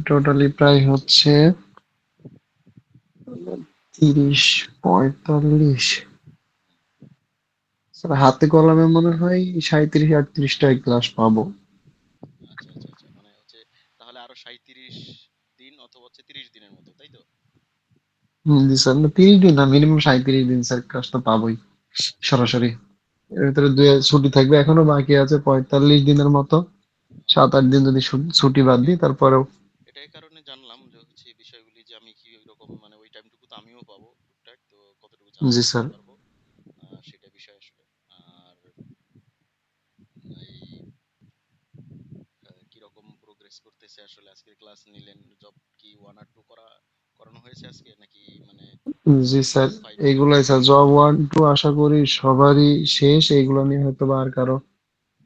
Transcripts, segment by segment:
Totally প্রায় হচ্ছে 30-45। Sir হাতে কলমে মনে হয় 37-38টা ক্লাস পাবো। আচ্ছা আচ্ছা আচ্ছা, মানে হচ্ছে তাহলে আরো 37 দিন অথবা হচ্ছে 30 দিনের মতো, তাই তো? জি স্যার, না 30 দিন না, মিনিমাম 37 দিন স্যার ক্লাস তো পাবোই আচ্ছা আচ্ছা। সরাসরি। এর ভিতরে দুই ছুটি থাকবে, এখনো বাকি আছে 45 দিনের মতো। ও, 7-8 দিন যদি ছুটি বাদ দিই তারপরেও। এটা এই কারণে জানলাম যে হচ্ছে এই বিষয়গুলি, যে আমি কি রকম মানে ওই টাইমটুকু তো আমিও পাবো টুকটাক, তো কতটুকু জি জানাতে স্যার। পারবো সেটা বিষয় আসলে। আর এই কিরকম প্রোগ্রেস করতেছে আসলে, আজকে ক্লাস নিলেন, জব কি 1 আর 2 করানো হয়েছে আজকে, নাকি মানে জি স্যার, 5 পর্যন্ত? এইগুলাই স্যার, জব 1-2 আশা করি সবারই শেষ। এইগুলো নিয়ে হয়তো বা আর কারো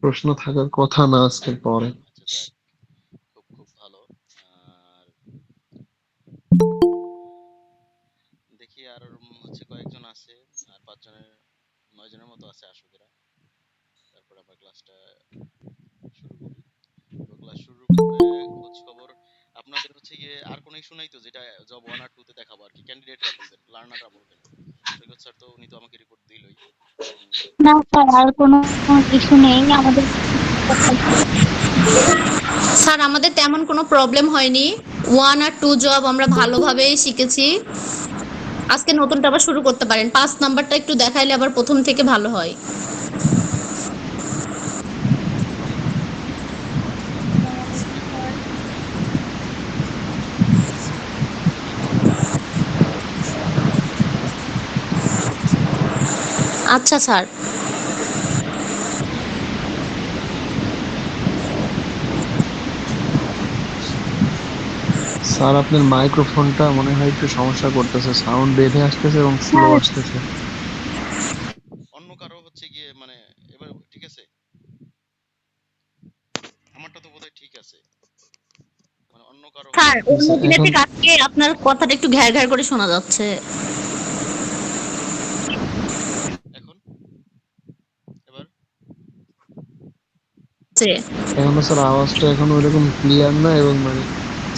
প্রশ্ন থাকার কথা না আজকের পরে। আচ্ছা যাক, খুব খুব ভালো। আর দেখি আর হচ্ছে কয়েকজন আছে, আর 5 জনের 9 জনের মতো আছে আসকেরা, তারপর আবার ক্লাসটা শুরু করি। তো ক্লাস শুরুর পূর্বে খোঁজ খবর আপনাদের হচ্ছে গিয়ে আর কোনো ইস্যু নাই তো, যেটা জব 1 আর 2 তে দেখাবো আর কি? ক্যান্ডিডেটরা বলবেন, লার্নাররা বলবেন। সৈকত স্যার তো উনি তো আমাকে রিপোর্ট দিলই। এবং না স্যার, আর কোনো ইস্যু নেই আমাদের। স্যার আমাদের তেমন কোনো প্রবলেম হয়নি। 1 আর 2 জব আমরা ভালোভাবেই শিখেছি। আজকে নতুনটা আবার শুরু করতে পারেন। 5 নাম্বারটা একটু দেখাইলে আবার প্রথম থেকে ভালো হয়। স্যার, আচ্ছা স্যার। স্যার আপনার মাইক্রোফোনটা মনে হয় একটু সমস্যা করতেছে, সাউন্ড বেঁধে আসতেছে এবং স্লো স্যার, আসতেছে। অন্য কারো হচ্ছে গিয়ে মানে এবার ঠিক আছে? আমারটা তো বোধহয় ঠিক আছে, মানে অন্য কারো স্যার বোধহয় অন্য স্যার দিনের এখন, থেকে আজকে আপনার কথাটা একটু ঘ্যার ঘ্যার করে শোনা যাচ্ছে। এখন এবার যে এখনো স্যার আওয়াজটা এখন ওইরকম ক্লিয়ার না, এবং মানে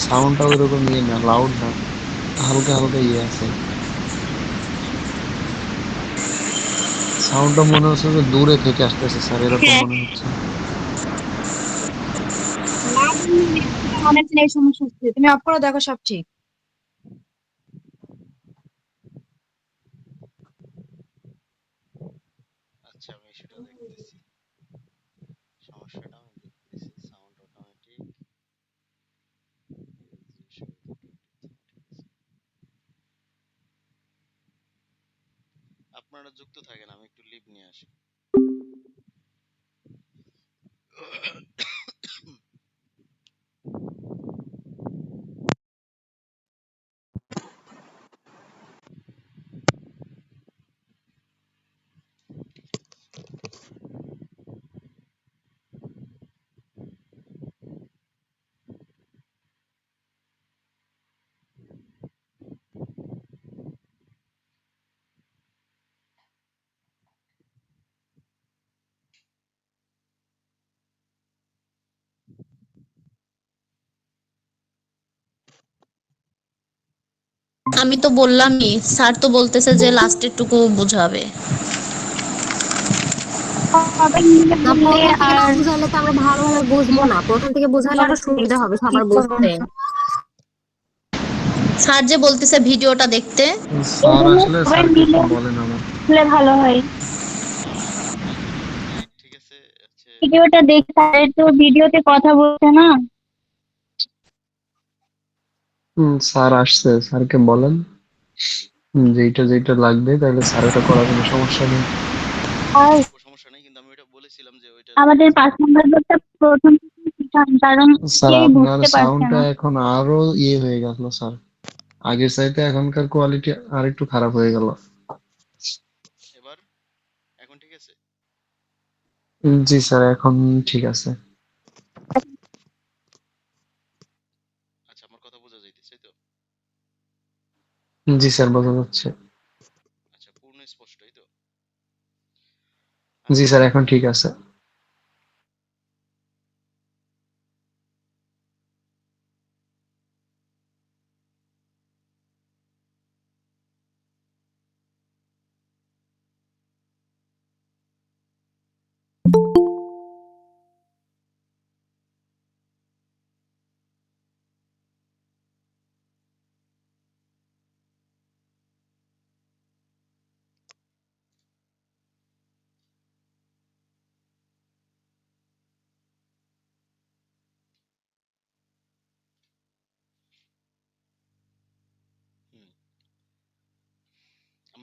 সাউন্ডটা ওইরকম ইয়ে না, লাউড না, হালকা হালকা ইয়ে আছে। সাউন্ডটা মনে হচ্ছে যে দূরে থেকে আসতেছে স্যার, এরকম হ্যাঁ, মনে হচ্ছে। অনেক এই সমস্যা হচ্ছে, তুমি অফ করে দেখো সব ঠিক। আচ্ছা, আমি সেটা দেখতেছি, সমস্যাটা আমি দেখতেছি। সাউন্ড অটোমেটিক, আপনারা যুক্ত থাকেন, আমি একটু লিভ নিয়ে আসি। আমি তো বললামই, স্যার তো বলতেছে যে লাস্টের টুকু বুঝাবে। সবাই মিলে না, বললে প্রথম থেকে না আর বুঝাইলে তো আমরা ভালোভাবে বুঝবো না। প্রথম থেকে বুঝাইলে আরো সুবিধা হবে ঠিক সবার করুন, বুঝতে। স্যার যে বলতেছে ভিডিওটা দেখতে। এই স্যার জন্য আসলে, সবাই স্যারকে একটু মিলে বলেন আমার। বললে ভালো হয়। ঠিক আছে হচ্ছে। ভিডিওটা দেখে স্যার তো ভিডিওতে কথা বলছে না। স্যার আসছে, স্যারকে বলেন যেইটা যেইটা লাগবে, তাহলে স্যার ওটা করার কোনো সমস্যা নেই। আর সমস্যা নেই, কিন্তু আমি ওইটা বলেছিলাম যে ওইটা আমাদের 5 নম্বর বোর্ডটা প্রথম থেকে শেখান, কারণ স্যার কেউ আপনার বুঝতে পারছে সাউন্ডটা না। এখন আরো ইয়ে হয়ে গেল স্যার, আগের চাইতে এখনকার কোয়ালিটি আর একটু খারাপ হয়ে গেল। এবার এখন ঠিক আছে? জি স্যার, এখন ঠিক আছে। আচ্ছা, আমার কথা বোঝা যাইতেছে তো? জি স্যার, বোঝা যাচ্ছে। আচ্ছা, পূর্ণ স্পষ্টই তো? জি আচ্ছা, স্যার, এখন ঠিক আছে।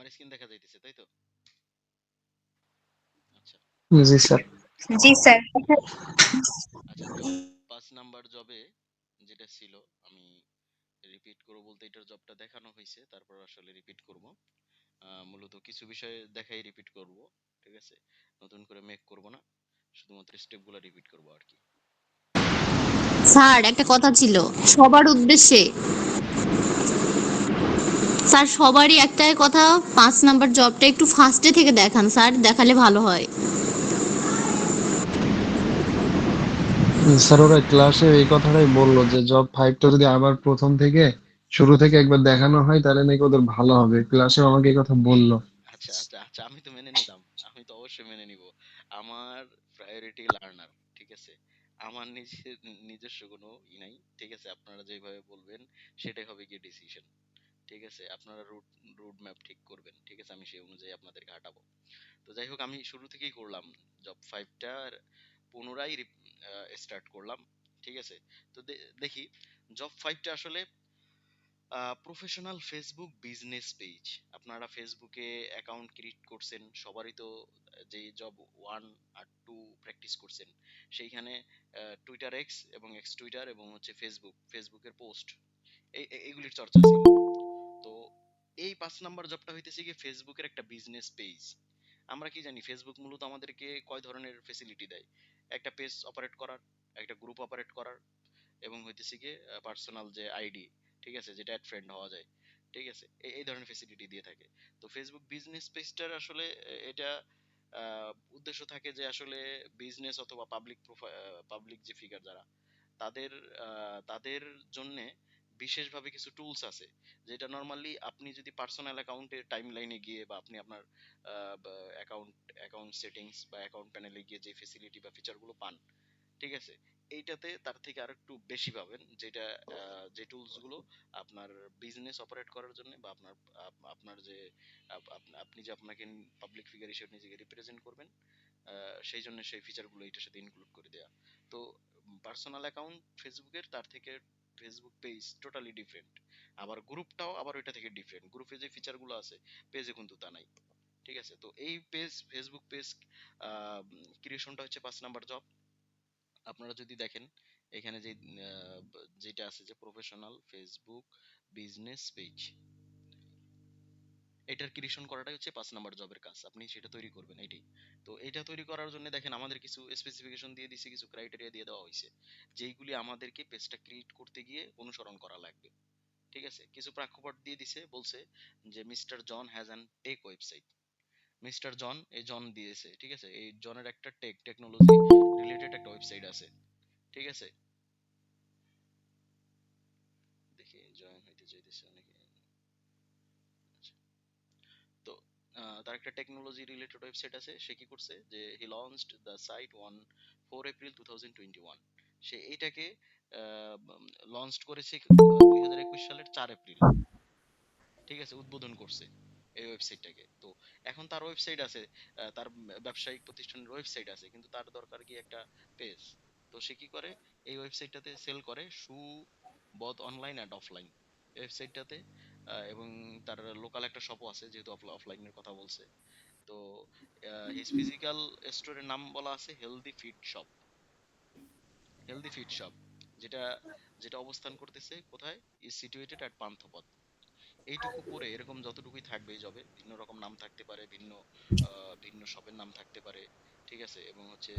আমার স্ক্রিন দেখা যাইতেছে তাই তো? আচ্ছা। জি স্যার। জি স্যার। আচ্ছা, জব ৫ নাম্বার জবে যেটা ছিল, আমি রিপিট করব বলতে এটার জবটা দেখানো হয়েছে, তারপর আসলে রিপিট করব। মূলত কিছু বিষয় দেখাই রিপিট করব, ঠিক আছে? নতুন করে মেক করব না, শুধুমাত্র স্টেপগুলো রিপিট করব আর কি। স্যার একটা কথা ছিল সবার উদ্দেশ্যে। স্যার সবারই একটাই কথা, 5 নাম্বার জবটা একটু ফার্স্টে থেকে দেখান স্যার, দেখালে ভালো হয়। স্যার ওরা ক্লাসে এই কথাটাই বললো যে জব 5টা যদি আবার প্রথম থেকে শুরু থেকে একবার দেখানো হয় তাহলে নাকি ওদের ভালো হবে, ক্লাসে আমাকে এই কথা বললো। আচ্ছা, আচ্ছা, আচ্ছা, আমি তো মেনে নিলাম। আমি তো অবশ্যই মেনে নিব। আমার প্রায়োরিটি লার্নার, ঠিক আছে? আমার নিজস্ব কোনো নাই, ঠিক আছে? আপনারা যেভাবে বলবেন সেটাই হবে গিয়ে ডিসিশন, ঠিক আছে? আপনারা রুট ম্যাপ ঠিক করবেন, ঠিক আছে? আমি সেই অনুযায়ী আপনাদেরকে হাঁটাবো। তো যাই হোক, আমি শুরু থেকেই করলাম জব 5টা পুনরায় স্টার্ট করলাম, ঠিক আছে? তো দেখি জব 5টা আসলে প্রফেশনাল ফেসবুক বিজনেস পেজ। আপনারা ফেসবুকে অ্যাকাউন্ট ক্রিয়েট করছেন সবারই তো, যে জব 1 আর 2 প্র্যাকটিস করছেন সেইখানে টুইটার এক্স এবং এক্স টুইটার এবং হচ্ছে ফেসবুকের পোস্ট, এইগুলির চর্চা ছিল। তো এই 5 নাম্বার জবটা হইতেছে কি ফেসবুকের একটা বিজনেস পেজ। আমরা কি জানি ফেসবুক মূলত আমাদেরকে কয় ধরনের ফেসিলিটি দেয়? একটা পেজ অপারেট করার, একটা গ্রুপ অপারেট করার, এবং হইতেছে গিয়ে পার্সোনাল যে আইডি, ঠিক আছে, যেটা অ্যাড ফ্রেন্ড হওয়া যায়, ঠিক আছে, এই ধরনের ফেসিলিটি দিয়ে থাকে। তো ফেসবুক বিজনেস পেজটার আসলে এটা উদ্দেশ্য থাকে যে আসলে বিজনেস অথবা পাবলিক যে ফিগার যারা, তাদের তাদের জন্যে বিশেষভাবে কিছু টুলস আছে, যেটা নর্মালি আপনি যদি পার্সোনাল অ্যাকাউন্টে টাইম লাইনে গিয়ে বা আপনি আপনার অ্যাকাউন্ট সেটিংস বা অ্যাকাউন্ট প্যানেলে গিয়ে যে ফেসিলিটি বা ফিচারগুলো পান, ঠিক আছে, এইটাতে তার থেকে আর একটু বেশি পাবেন, যেটা যে টুলস গুলো আপনার বিজনেস অপারেট করার জন্য বা আপনার যে আপনি যে আপনাকে পাবলিক ফিগার হিসেবে নিজেকে রিপ্রেজেন্ট করবেন, সেই জন্য সেই ফিচারগুলো এটার সাথে ইনক্লুড করে দেয়া। তো পার্সোনাল অ্যাকাউন্ট ফেসবুকের তার থেকে ফেসবুক পেজ টোটালি ডিফারেন্ট। আবার গ্রুপটাও আবার ওইটা থেকে ডিফারেন্ট, গ্রুপে যে ফিচারগুলো আছে পেজে কিন্তু তা নাই, ঠিক আছে? তো এই ফেসবুক পেজ ক্রিয়েশনটা হচ্ছে 5 নাম্বার জব। আপনারা যদি দেখেন এখানে যে যেটা আছে যে প্রফেশনাল ফেসবুক বিজনেস পেজ, এটার ক্রিয়েশন করাটাই হচ্ছে 5 নাম্বার জবের কাজ। আপনি সেটা তৈরি করবেন, এটাই। তো এটা তৈরি করার জন্য দেখেন আমাদের কিছু স্পেসিফিকেশন দিয়ে দিছে, কিছু ক্রাইটেরিয়া দিয়ে দেওয়া হয়েছে, যেইগুলি আমাদেরকে পেজটা ক্রিয়েট করতে গিয়ে অনুসরণ করা লাগবে, ঠিক আছে? কিছু প্রেক্ষাপট দিয়ে দিছে, বলছে যে mister John has an tech website. Mister John, এই জন দিয়েছে, ঠিক আছে? এই জনের একটা টেকনোলজি রিলেটেড একটা ওয়েবসাইট আছে, ঠিক আছে? দেখি জয়েন হইতে চাইতেছে অনেকে। আচ্ছা। তো তার একটা টেকনোলজি রিলেটেড ওয়েবসাইট আছে। সে কি করছে যে he launched the site on 4 April 2021। সে এইটাকে লঞ্চ করেছে 2021 সালের 4 এপ্রিল, ঠিক আছে? উদ্বোধন করছে এই ওয়েবসাইটটাকে। তো এখন তার ওয়েবসাইট আছে, তার ব্যবসায়িক প্রতিষ্ঠানের ওয়েবসাইট আছে, কিন্তু তার দরকার কি একটা পেজ। তো সে কি করে, এই ওয়েবসাইটটাতে সেল করে শু বথ অনলাইন অ্যান্ড অফলাইন ওয়েবসাইটটাতে, এবং তার লোকাল একটা শপও আছে, যেহেতু অফলাইনের কথা বলছে। তো হিজ ফিজিক্যাল স্টোরের নাম বলা আছে healthy fit shop. Healthy fit shop, যেটা যেটা অবস্থান করতেছে কোথায়, ইজ সিচুয়েটেড অ্যাট পান্থপথ। এইটুকু পরে এরকম যতটুকুই থাকবে এই জবে, ভিন্ন রকম নাম থাকতে পারে, ভিন্ন ভিন্ন শপের নাম থাকতে পারে, ঠিক আছে? এবং হচ্ছে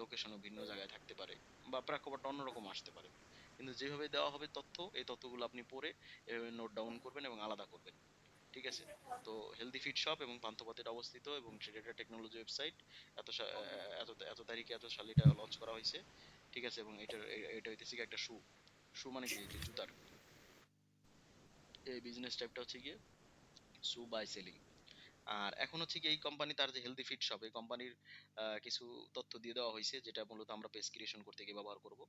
লোকেশনও ভিন্ন জায়গায় থাকতে পারে, বা প্রেক্ষাপটটা অন্যরকম আসতে পারে। কিন্তু যেভাবে দেওয়া হবে তথ্য, এই তথ্যগুলো আপনি পড়ে এভাবে নোট ডাউন করবেন এবং আলাদা করবেন, ঠিক আছে? তো হেলদি ফিট শপ এবং পান্থপথের অবস্থিত, এবং সেটা একটা টেকনোলজি ওয়েবসাইট। এত এত এত তারিখে এত সালে এটা লঞ্চ করা হয়েছে, ঠিক আছে? এবং এটা হইতেছে কি একটা শু মানে কি, যে জুতার। এই বিজনেস টাইপটা হচ্ছে গিয়ে শু বাই সেলিং। আর এখন হচ্ছে কি এই কোম্পানি তার যে হেলদি ফিট শপ, এই কোম্পানির কিছু তথ্য দিয়ে দেওয়া হয়েছে, যেটা মূলত আমরা পেজ ক্রিয়েশন করতে গিয়ে ব্যবহার করব।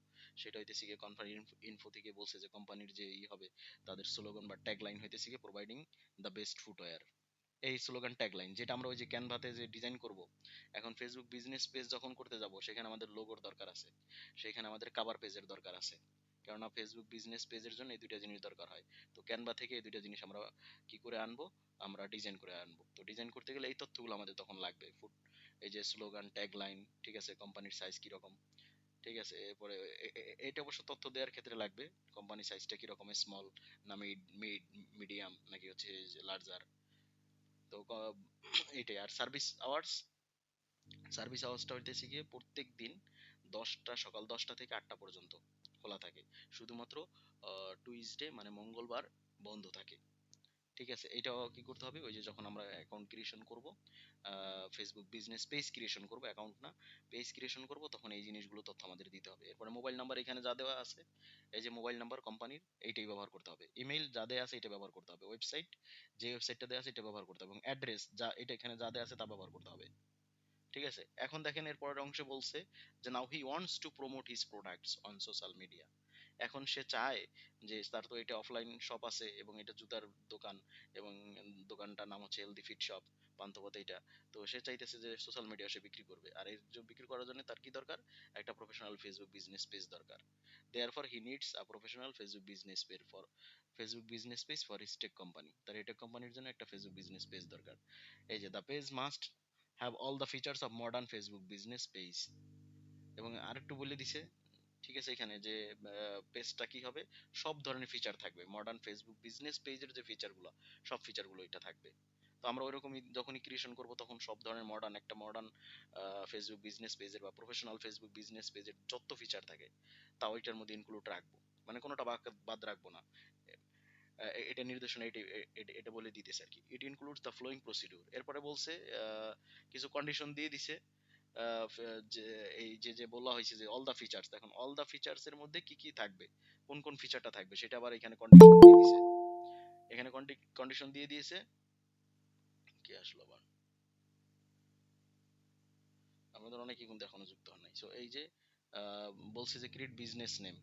সেটা হইতেছে গিয়ে কোম্পানি ইনফো থেকে বলছে যে কোম্পানির যে হবে, তাদের স্লোগান বা ট্যাগলাইন হইতেছে গিয়ে প্রোভাইডিং দ্য বেস্ট ফুটওয়্যার। এই স্লোগান ট্যাগলাইন যেটা আমরা ওই যে ক্যানভাতে যে ডিজাইন করব, এখন ফেসবুক বিজনেস পেজ যখন করতে যাব সেখানে আমাদের লোগোর দরকার আছে, সেখানে আমাদের কভার পেজের দরকার আছে, কেননা ফেসবুক বিজনেস পেজের জন্য এই দুইটা জিনিস দরকার হয়। তো ক্যানভা থেকে এই দুইটা জিনিস আমরা কি করে আনবো, আমরা ডিজাইন করে আনবো। তো ডিজাইন করতে গেলে এই তথ্যগুলো আমাদের তখন লাগবে, এই যে স্লোগান, ট্যাগ লাইন, ঠিক আছে, কোম্পানির সাইজ কিরকম, ঠিক আছে, এরপরে এটা অবশ্য তথ্য দেওয়ার ক্ষেত্রে লাগবে, কোম্পানি সাইজটা কিরকম, স্মল না মিডিয়াম নাকি হচ্ছে লার্জার। তো এইটাই। আর সার্ভিস আওয়ার্সটা হইতেছে গিয়ে প্রত্যেক দিন সকাল 10টা থেকে 8টা পর্যন্ত খোলা থাকে, শুধুমাত্র টুইসডে মানে মঙ্গলবার বন্ধ থাকে। ঠিক আছে, এটাও কি করতে হবে, ওই যে যখন আমরা অ্যাকাউন্ট ক্রিয়েশন করব, ফেসবুক বিজনেস পেজ ক্রিয়েশন করব, অ্যাকাউন্ট না পেজ ক্রিয়েশন করব, তখন এই জিনিসগুলো তথ্য আমাদের দিতে হবে। এরপরে মোবাইল নাম্বার এখানে যা দেওয়া আছে, এই যে মোবাইল নাম্বার কোম্পানির, এইটাই ব্যবহার করতে হবে। ইমেইল যা দেওয়া আছে এটা ব্যবহার করতে হবে। ওয়েবসাইট, যে ওয়েবসাইটটা দেওয়া আছে এটা ব্যবহার করতে হবে, এবং অ্যাড্রেস যা এটা এখানে যা দেওয়া আছে তা ব্যবহার করতে হবে। ঠিক আছে, এখন দেখেন এর পরের অংশে বলছে যে now he wants to promote his products on social media. এখন সে চায় যে তার তো এটা অফলাইন শপ আছে এবং এটা জুতার দোকান, এবং দোকানটার নাম হচ্ছে হেলদি ফিট শপ, পান্থপথ এটা। তো সে চাইতেছে যে সোশ্যাল মিডিয়া সে বিক্রি করবে, আর এই যে বিক্রি করার জন্য তার কি দরকার, একটা প্রফেশনাল ফেসবুক বিজনেস পেজ দরকার। Therefore he needs a professional Facebook business page for his tech company. তার এই টেক কোম্পানির জন্য একটা ফেসবুক বিজনেস পেজ দরকার। এই যে the page must have all the features of modern Facebook business page. এবং আরেকটু বলে দিছে, ঠিক আছে, এখানে যে পেজটা কি হবে, সব ধরনের ফিচার থাকবে, মডার্ন ফেসবুক বিজনেস পেজের যে ফিচারগুলো, সব ফিচারগুলো এটা থাকবে। তো আমরা ওইরকমই যখনই ক্রিয়েশন করব তখন সব ধরনের মডার্ন ফেসবুক বিজনেস পেজের বা প্রফেশনাল ফেসবুক বিজনেস পেজের যত ফিচার থাকে তা ওইটার মধ্যে ইনক্লুড রাখবো, মানে কোনোটা বাদ রাখবো না। এটা নির্দেশনা এটা বলে দিতেছে আর কি, it includes the following procedure. এরপরে বলছে কিছু কন্ডিশন দিয়ে দিছে, যে এই যে বলা হয়েছে যে অল দা ফিচার্স, এখন অল দা ফিচার্স এর মধ্যে কি কি থাকবে, কোন কোন ফিচারটা থাকবে সেটা আবার এখানে কন্ডিশন দিয়ে দিয়েছে। এখানে কন্ডিশন দিয়ে দিয়েছে, কি আসলো আবার, আমাদের অনেকেই কিন্তু এখনো যুক্ত হন নাই। সো এই যে বলছে যে ক্রিয়েট বিজনেস নেম,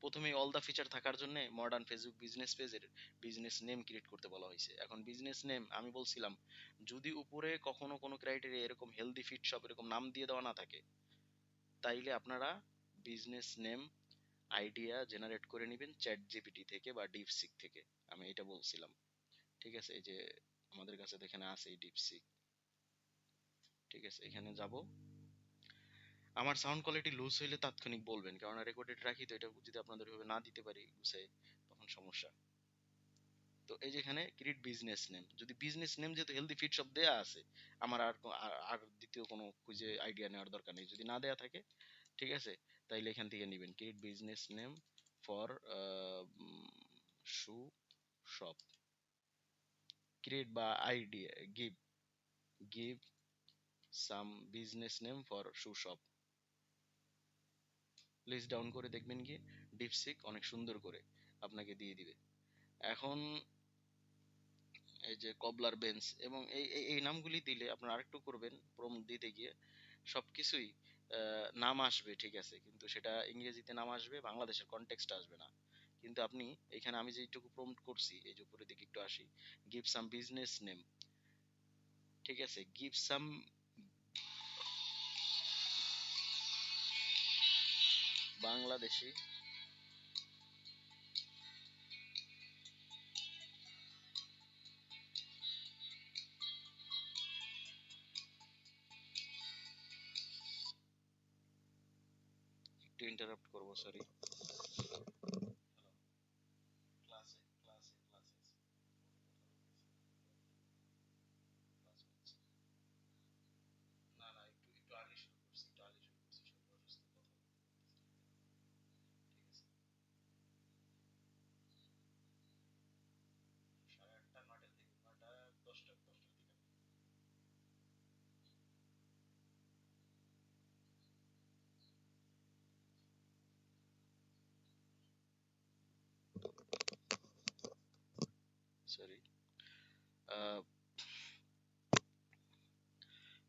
প্রথমেই অল দা ফিচার থাকার জন্য মডার্ন ফেসবুক বিজনেস পেজের বিজনেস নেম ক্রিয়েট করতে বলা হয়েছে। এখন বিজনেস নেম আমি বলছিলাম, যদি উপরে কখনো কোনো ক্রাইটেরিয়া এরকম হেলদি ফিট শপ এরকম নাম দিয়ে দেওয়া না থাকে, তাইলে আপনারা বিজনেস নেম আইডিয়া জেনারেট করে নেবেন চ্যাট জিপিটি থেকে বা ডিপসিক থেকে। আমি এটা বলছিলাম, ঠিক আছে, এই যে আমাদের কাছে তো এখানে আছে এই ডিপসিক। ঠিক আছে, এখানে যাব, আমার সাউন্ড কোয়ালিটি লুজ হইলে তাৎক্ষণিক বলবেন, কারণ রেকর্ডেড রাখি, তো এটা যদি আপনাদের ভাবে না দিতে পারি গুছাই তখন সমস্যা। তো এই যে এখানে ক্রিয়েট বিজনেস নেম, যদি বিজনেস নেম যেহেতু হেলদি ফিট সব দেয়া আছে, আমার আর দ্বিতীয় কোনো খুঁজে আইডিয়া নেওয়ার দরকার নেই। যদি না দেয়া থাকে, ঠিক আছে, তাইলে এখান থেকে নেবেন create business name for shoe shop, create বা idea, give some business name for shoe shop. List down করে দেখবেন গিয়ে ডিপসিক অনেক সুন্দর করে আপনাকে দিয়ে দিবে। এখন এই যে কবলার বেঞ্চ এবং এই নামগুলি দিলে আপনারা আরেকটু করবেন, প্রম্পট দিতে গিয়ে সবকিছুই নাম আসবে, ঠিক আছে, কিন্তু সেটা ইংরেজিতে নাম আসবে, বাংলাদেশের কনটেক্সট আসবে না। কিন্তু আপনি এখানে আমি যেটুকু প্রম্পট করছি, এই যে উপরের দিকে একটু আসি, গিভ সাম বিজনেস নেম, ঠিক আছে, গিভ সাম বাংলাদেশি একটু ইন্টারাপ্ট করবো, সরি। ক্লাসে ক্লাসে ক্লাসে না না, একটু একটু আগে শুরু করছি, একটু আগে শুরু করছি, শরীর অসুস্থ, কথা বলতে ঠিক আছে। 8:30 9টার দিকে, 9টা 10টার দিকে। সরি।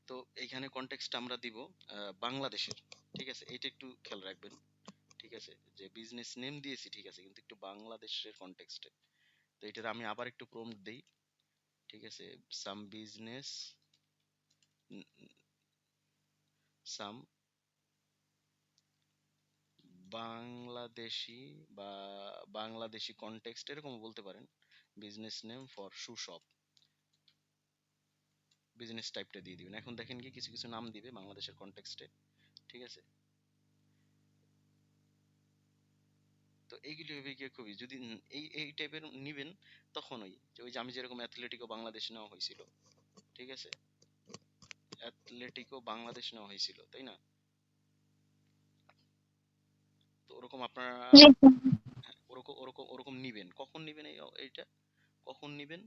তো এইখানে কনটেক্সট আমরা দিব বাংলাদেশের, ঠিক আছে, এইটা একটু খেয়াল রাখবেন। ঠিক আছে, যে বিজনেস নেম দিয়েছি ঠিক আছে, কিন্তু একটু বাংলাদেশের কনটেক্সটে। তো এটার আমি আবার একটু প্রম্পট দেই, ঠিক আছে, সাম বিজনেস সাম বাংলাদেশি বা বাংলাদেশি কনটেক্সট এরকম বলতে পারেন। Business name for shoe shop, business টাইপটা দিয়ে দিবেন। এখন দেখেন কি কিছু কিছু নাম দিবে বাংলাদেশের কনটেক্সটে, ঠিক আছে? তো এইগুলি হবে গিয়ে খুবই, যদি এই এই টাইপের নিবেন, তখন ওই যে আমি যেরকম অ্যাথলেটিকো বাংলাদেশ নেওয়া হয়েছিল, ঠিক আছে? অ্যাথলেটিকো বাংলাদেশ নেওয়া হয়েছিল, তাই না? তো ওরকম আপনারা জি স্যার। ওরকম ওরকম ওরকম নিবেন। কখন নিবেন এইটা কখন নিবেন?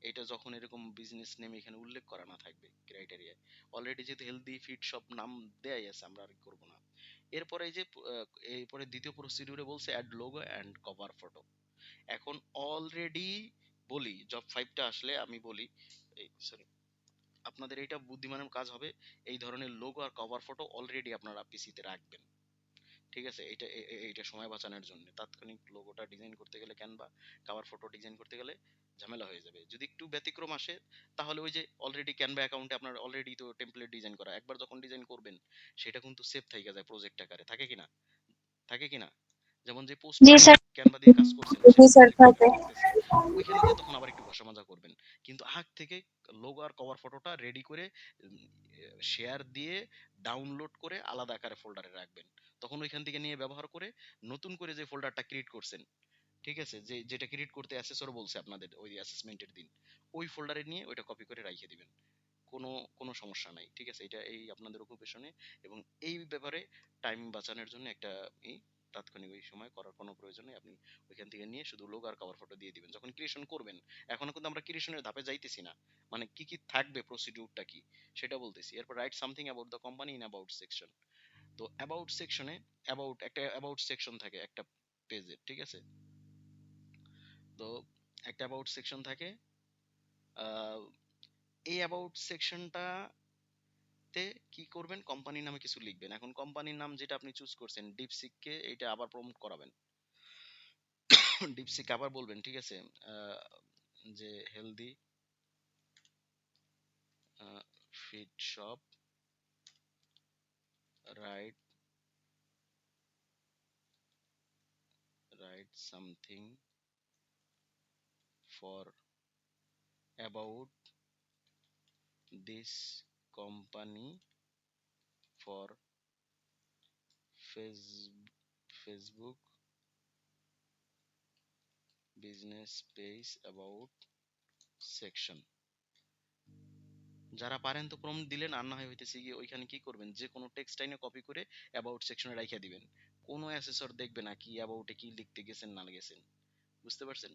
এটা যখন এরকম বিজনেস নেম এখানে উল্লেখ করা না থাকবে ক্রাইটেরিয়ায়। অলরেডি যেহেতু হেলদি ফিট সব নাম দেয়াই আছে, আমরা আর করব না। এরপরে এই যে এরপরে দ্বিতীয় প্রসিডিউরে বলছে add logo and cover photo. এখন অলরেডি বলি, জব 5টা আসলে আমি বলি, এই সরি, আপনাদের এটা বুদ্ধিমানের কাজ হবে, এই ধরনের লোগো আর কভার ফটো অলরেডি আপনারা পিসিতে রাখবেন, ঠিক আছে? এইটা সময় বাঁচানোর জন্য। তাৎক্ষণিক লোগোটা ডিজাইন করতে গেলে ক্যানভা, কভার ফটো ডিজাইন করতে গেলে ঝামেলা হয়ে যাবে। যদি একটু ব্যতিক্রম আসে, তাহলে ওই যে অলরেডি ক্যানভা অ্যাকাউন্টে আপনার অলরেডি তো টেমপ্লেট ডিজাইন করা, একবার যখন ডিজাইন করবেন সেটা কিন্তু সেভ থেকে যায় প্রজেক্ট আকারে, থাকে কিনা? থাকে কিনা? যেমন যে জি পোস্টটা স্যার। ক্যানভা দিয়ে কাজ করছেন জি সেটা স্যার প্রজেক্ট থাকে। আকারে থাকতেছে, ওইখানে গিয়ে তখন আবার একটু ঘষা মাজা করবেন। কিন্তু আগ থেকে লোগো আর কভার ফটোটা রেডি করে শেয়ার দিয়ে ডাউনলোড করে আলাদা আকারে ফোল্ডারে রাখবেন। তখন ওইখান থেকে নিয়ে ব্যবহার করে নতুন করে যে ফোল্ডারটা ক্রিয়েট করছেন, ঠিক আছে, যেটা ক্রিয়েট করতে অ্যাসেসর বলছে আপনাদের ওই অ্যাসেসমেন্টের দিন, ওই ফোল্ডারে নিয়ে ওইটা কপি করে রাখিয়ে দিবেন। কোনো কোনো সমস্যা নাই, ঠিক আছে? এটা এই আপনাদের অকুপেশনে এবং এই ব্যাপারে টাইম বাঁচানোর জন্য একটা তাৎক্ষণিক ওই সময় করার কোনো প্রয়োজন নেই। আপনি ওইখান থেকে নিয়ে শুধু লোগো আর কভার ফটো দিয়ে দিবেন যখন ক্রিয়েশন করবেন। এখনো কিন্তু আমরা ক্রিয়েশনের ধাপে যাইতেছি না, মানে কি কি থাকবে, প্রসিডিউরটা কি সেটা বলতেছি। এরপর right something about the company in about section. তো অ্যাবাউট সেকশনে একটা অ্যাবাউট সেকশন থাকে একটা পেজে, ঠিক আছে? তো একটা অ্যাবাউট সেকশন থাকে। আহ, এই অ্যাবাউট সেকশনটা তে কি করবেন, কোম্পানির নামে কিছু লিখবেন। এখন কোম্পানির নাম যেটা আপনি চুজ করছেন ডিপসিককে, এটা আবার প্রমোট করাবেন। ডিপসিক আবার বলবেন, ঠিক আছে? আহ, যে healthy fit shop, write write something for about this company for face Facebook business page about section. যারা পারেন তো প্রম্পট দিলেন, আর না হয় হইতেছে গিয়ে ওইখানে কি করবেন, যে কোনো টেক্সট লাইনে কপি করে অ্যাবাউট সেকশনে রাইখা দিবেন। কোনো অ্যাসেসর দেখবে না কি অ্যাবাউটে কি লিখতে গেছেন না গেছেন, বুঝতে পারছেন?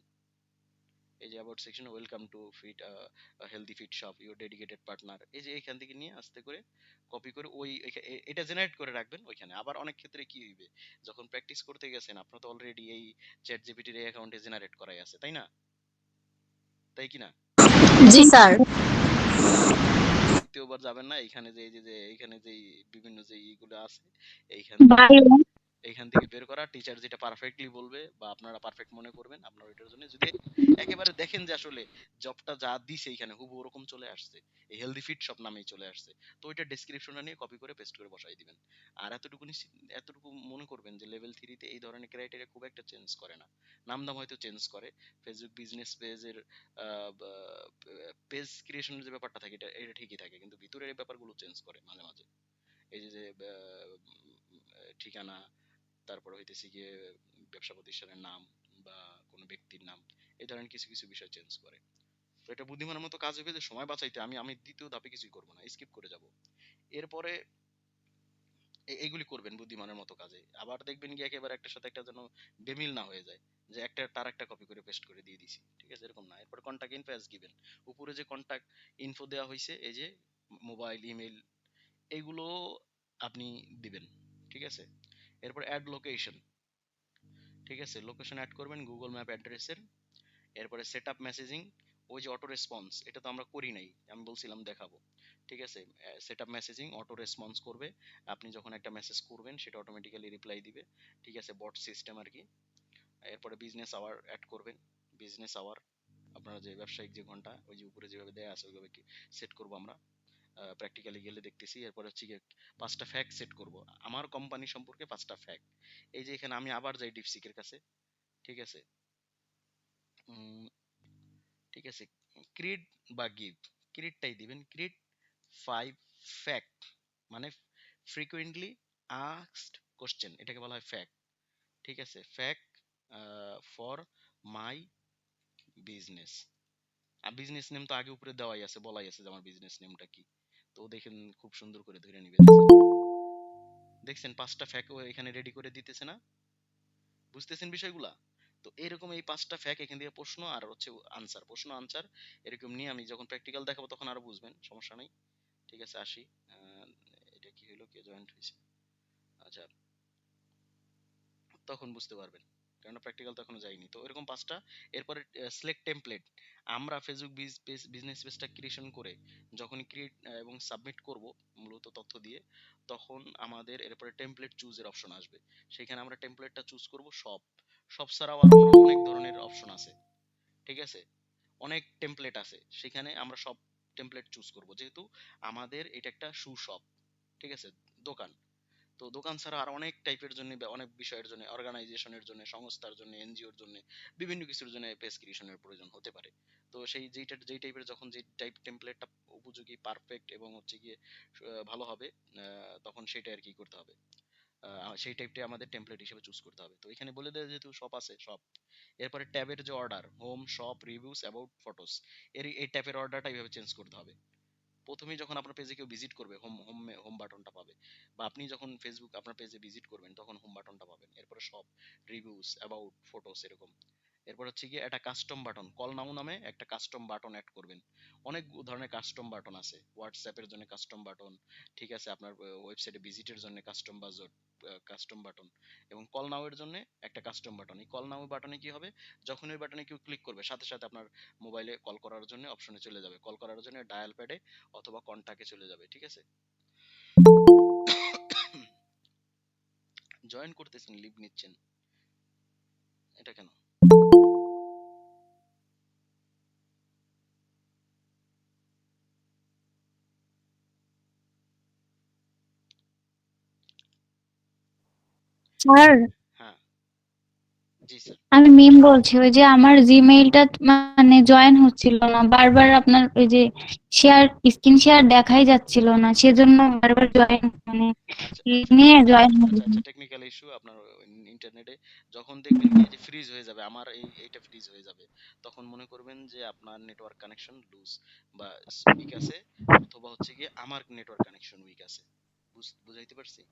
এই যে অ্যাবাউট সেকশনে welcome to fit healthy fit shop your dedicated partner, এই যে এইখান থেকে নিয়ে আস্তে করে কপি করে এটা জেনারেট করে রাখবেন ওইখানে। আবার অনেক ক্ষেত্রে কি হইবে, যখন প্র্যাকটিস করতে গেছেন আপনার তো অলরেডি এই চ্যাট জিপিটির এই অ্যাকাউন্টে জেনারেট করাই আছে, তাই না? তাই কি না? জি স্যার। দ্বিতীয়বার যাবেন না, এইখানে যে এই যে এইখানে যে বিভিন্ন যে ইগুলো আছে, এইখান ভাই এইখান থেকে বের করা, টিচার যেটা পারফেক্টলি বলবে বা আপনারা পারফেক্ট মনে করবেন আপনার ওইটার জন্য, যদি একেবারে দেখেন যে আসলে জবটা যা দিছে এইখানে হুবহু ওরকম চলে আসছে, এই হেলদি ফিট সব নামেই চলে আসছে, তো ওইটা ডেসক্রিপশনটা নিয়ে কপি করে পেস্ট করে বসাই দিবেন। আর এতটুকু মনে করবেন যে লেভেল 3 তে এই ধরনের ক্রাইটেরিয়া খুব একটা চেঞ্জ করে না। নাম দাম হয়তো চেঞ্জ করে, ফেসবুক বিজনেস পেজের পেজ ক্রিয়েশনের যে ব্যাপারটা থাকে এটা এটা ঠিকই থাকে, কিন্তু ভিতরের এই ব্যাপারগুলো চেঞ্জ করে মাঝে মাঝে। এই যে ঠিকানা, তারপর হইতেছে গিয়ে ব্যবসা প্রতিষ্ঠানের নাম বা কোনো ব্যক্তির নাম, এই ধরনের কিছু কিছু বিষয় চেঞ্জ করে। তো এটা বুদ্ধিমানের মতো কাজ হবে যে সময় বাঁচাইতে আমি আমি দ্বিতীয় ধাপে কিছুই করব না, স্কিপ করে যাব। এরপরে এইগুলি করবেন বুদ্ধিমানের মতো কাজে। আবার দেখবেন কি একেবারে একটার সাথে একটা যেন বেমিল না হয়ে যায়, যে একটা তার একটা কপি করে পেস্ট করে দিয়ে দিছি, ঠিক আছে? এরকম না। এরপর কন্টাক্ট ইনফো অ্যাজ গিভেন, উপরে যে কন্টাক্ট ইনফো দেওয়া হয়েছে, এই যে মোবাইল ইমেল, এইগুলো আপনি দিবেন, ঠিক আছে? এরপর অ্যাড লোকেশন, ঠিক আছে? লোকেশন অ্যাড করবেন গুগল ম্যাপ অ্যাড্রেসের। এরপরে সেট আপ মেসেজিং, ওই যে অটো রেসপন্স, এটা তো আমরা করি নাই, আমি বলছিলাম দেখাবো, ঠিক আছে? Set up messaging auto response করবে, আপনি যখন একটা মেসেজ করবেন সেটা অটোমেটিক্যালি রিপ্লাই দিবে, ঠিক আছে? বট সিস্টেম আর কি। এরপরে বিজনেস আওয়ার অ্যাড করবেন, বিজনেস আওয়ার আপনারা যে ব্যবসায়িক যে ঘন্টা ওই যে উপরে যেভাবে দেয়া আছে ওইভাবে কি সেট করবো আমরা। প্র্যাকটিক্যালি গেলে দেখতেছি। এরপর হচ্ছে গিয়ে 5টা ফ্যাক্ট সেট করব আমার কোম্পানি সম্পর্কে, 5টা ফ্যাক্ট। এই যে এখানে আমি আবার যাই ডিপসিকের কাছে, ঠিক আছে? উম, ঠিক আছে, ক্রিড বা গিভ, ক্রিডটাই দিবেন। ক্রিড 5 ফ্যাক্ট, মানে ফ্রিকুয়েন্টলি আস্কড কোশ্চেন, এটাকে বলা হয় ফ্যাক্ট। ঠিক আছে, ফ্যাক্ট ফর মাই বিজনেস। আর বিজনেস নেম তো আগে উপরে দেওয়াই আছে, বলাই আছে যে আমার বিজনেস নেমটা কি। তো দেখেন খুব সুন্দর করে ধরে নিবে, দেখছেন? দেখছেন 5টা ফ্যাক্ট ও এখানে রেডি করে দিতেছে না? বুঝতেছেন বিষয়গুলা? তো এরকম এই 5টা ফ্যাক্ট এখান থেকে প্রশ্ন আর হচ্ছে আনসার, প্রশ্ন আনসার এরকম নিয়ে আমি যখন প্র্যাকটিক্যাল দেখাবো তখন আরো বুঝবেন, সমস্যা নাই। ঠিক আছে, আসি। আহ, এটা কি হলো, কে জয়েন্ট হয়েছে? আচ্ছা, তখন বুঝতে পারবেন, কারণ প্র্যাকটিক্যাল তো এখনো যায়নি। তো এরকম 5টা। এরপরে সিলেক্ট টেমপ্লেট। আমরা ফেসবুক বিজনেস পেজটা ক্রিয়েশন করে যখন ক্রিয়েট এবং সাবমিট করব মূলত তথ্য দিয়ে, তখন আমাদের এরপরে টেমপ্লেট চুজের অপশন আসবে। সেখানে আমরা টেমপ্লেটটা চুজ করব সব। সব ছাড়াও আরো অনেক ধরনের অপশন আছে, ঠিক আছে? অনেক টেমপ্লেট আছে, সেখানে আমরা সব টেমপ্লেট চুজ করব, যেহেতু আমাদের এটা একটা শু শপ, ঠিক আছে, দোকান। তো দোকান ছাড়া আর অনেক টাইপের জন্য বা অনেক বিষয়ের জন্য, অর্গানাইজেশনের জন্য, সংস্থার জন্য, এনজিওর জন্য, বিভিন্ন কিছুর জন্য পেজ ক্রিয়েশনের প্রয়োজন হতে পারে। তো সেই যেই টাইপের, যখন যে টাইপ টেমপ্লেটটা উপযোগী, পারফেক্ট এবং হচ্ছে গিয়ে ভালো হবে, তখন সেটা আর কি করতে হবে, সেই টাইপটা আমাদের টেমপ্লেট হিসেবে চুজ করতে হবে। তো এখানে বলে দেয় যেহেতু শপ আছে, শপ। এরপরে ট্যাবের যে order, home, shop, reviews, about, photos, এই ট্যাবের অর্ডারটা এইভাবে চেঞ্জ করতে হবে। প্রথমেই যখন আপনার পেজে কেউ ভিজিট করবে, হোম হোম হোম বাটনটা পাবে, বা আপনি যখন ফেসবুক আপনার পেজে ভিজিট করবেন তখন হোম বাটনটা পাবেন। এরপরে সব, রিভিউস, অ্যাবাউট, ফটোস, এরকম। এরপর হচ্ছে গিয়ে একটা কাস্টম বাটন, কল নাও নামে একটা কাস্টম বাটন অ্যাড করবেন। অনেক ধরনের কাস্টম বাটন আছে, হোয়াটসঅ্যাপের জন্য কাস্টম বাটন, ঠিক আছে, আপনার ওয়েবসাইটে ভিজিটের জন্য কাস্টম বাজট, কাস্টম বাটন, এবং কল নাও এর জন্য একটা কাস্টম বাটন। এই কল নাও বাটনে কি হবে, যখন ওই বাটনে কেউ ক্লিক করবে সাথে সাথে আপনার মোবাইলে কল করার জন্য অপশনে চলে যাবে, কল করার জন্য ডায়াল প্যাডে অথবা কন্টাক্টে চলে যাবে, ঠিক আছে? জয়েন করতেছেন, লিভ নিচ্ছেন, এটা কেন? স্যার, হ্যাঁ, জি স্যার। আমি মিম বলছি। ওই যে আমার জিমেইলটা মানে জয়েন হচ্ছিল না, বারবার আপনার ওই যে শেয়ার, স্ক্রিন শেয়ার দেখাই যাচ্ছিল না, সেজন্য বারবার জয়েন মানে আচ্ছা ই আচ্ছা নিয়ে জয়েন আচ্ছা হলো। আচ্ছা, টেকনিক্যাল ইস্যু আপনার ইন্টারনেটে। যখন দেখবেন কি যে ফ্রিজ হয়ে যাবে, আমার এইটা ফ্রিজ হয়ে যাবে, তখন মনে করবেন যে আপনার নেটওয়ার্ক কানেকশন লুজ বা উইক আছে, অথবা হচ্ছে গিয়ে আমার নেটওয়ার্ক কানেকশন উইক আছে। বুঝাইতে পারছি?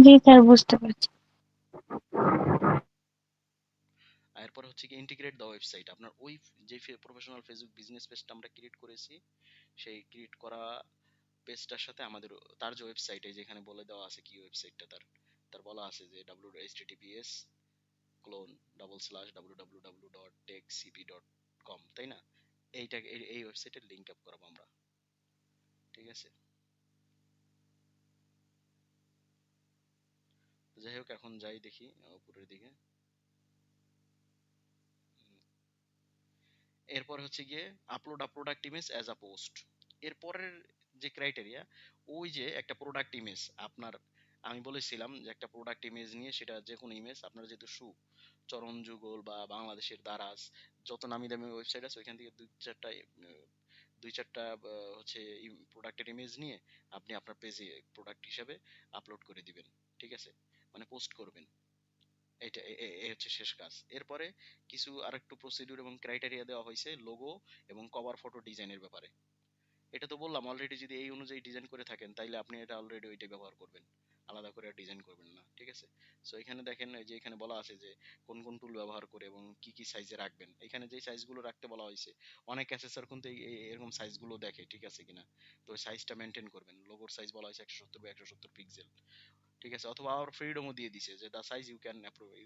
জি স্যার, বুঝতে পারছি। এরপর হচ্ছে কি ইন্টিগ্রেট দ্য ওয়েবসাইট, আপনার ওই যে প্রফেশনাল ফেসবুক বিজনেস পেজটা আমরা ক্রিয়েট করেছি, সেই ক্রিয়েট করা পেজটার সাথে আমাদের তার যে ওয়েবসাইটে, যেখানে বলে দেওয়া আছে কি ওয়েবসাইটটা, তার তার বলা আছে যে https ক্লোন www.techcp.com, তাই না? এইটা এই ওয়েবসাইটের লিংক আপ করাবো আমরা, ঠিক আছে? তো যাই হোক, এখন যাই দেখি উপরের দিকে। এরপর হচ্ছে গিয়ে upload a product image as a post. এরপরের যে ক্রাইটেরিয়া, ওই যে একটা প্রোডাক্ট ইমেজ আপনার, আমি বলেছিলাম যে একটা প্রোডাক্ট ইমেজ নিয়ে, সেটা যে কোনো ইমেজ, আপনার যেহেতু শু, চরণ যুগল বা বাংলাদেশের দারাজ, যত নামি দামি ওয়েবসাইট আছে ওইখান থেকে দুই চারটা হচ্ছে প্রোডাক্টের ইমেজ নিয়ে আপনি আপনার পেজে প্রোডাক্ট হিসাবে আপলোড করে দিবেন, ঠিক আছে, মানে পোস্ট করবেন। এটা এই হচ্ছে শেষ কাজ। এরপরে কিছু আরেকটু প্রসিডিউর এবং ক্রাইটেরিয়া দেওয়া হয়েছে লোগো এবং কভার ফটো ডিজাইনের ব্যাপারে। এটা তো বললাম অলরেডি, যদি এই অনুযায়ী ডিজাইন করে থাকেন তাইলে আপনি এটা অলরেডি ওইটাই ব্যবহার করবেন, আলাদা করে ডিজাইন করবেন না, ঠিক আছে? সো এখানে দেখেন এই যে এখানে বলা আছে যে কোন কোন টুল ব্যবহার করে এবং কি কি সাইজে রাখবেন। এখানে যে সাইজগুলো রাখতে বলা হয়েছে, অনেক অ্যাসেসর কিন্তু এরকম সাইজগুলো দেখে, ঠিক আছে কিনা। তো ওই সাইজটা মেনটেন করবেন। লোগোর সাইজ বলা হয়েছে 170 বাই 170 পিক্সেল, ঠিক আছে? অথবা আর ফ্রিডমও দিয়ে দিছে যে the size you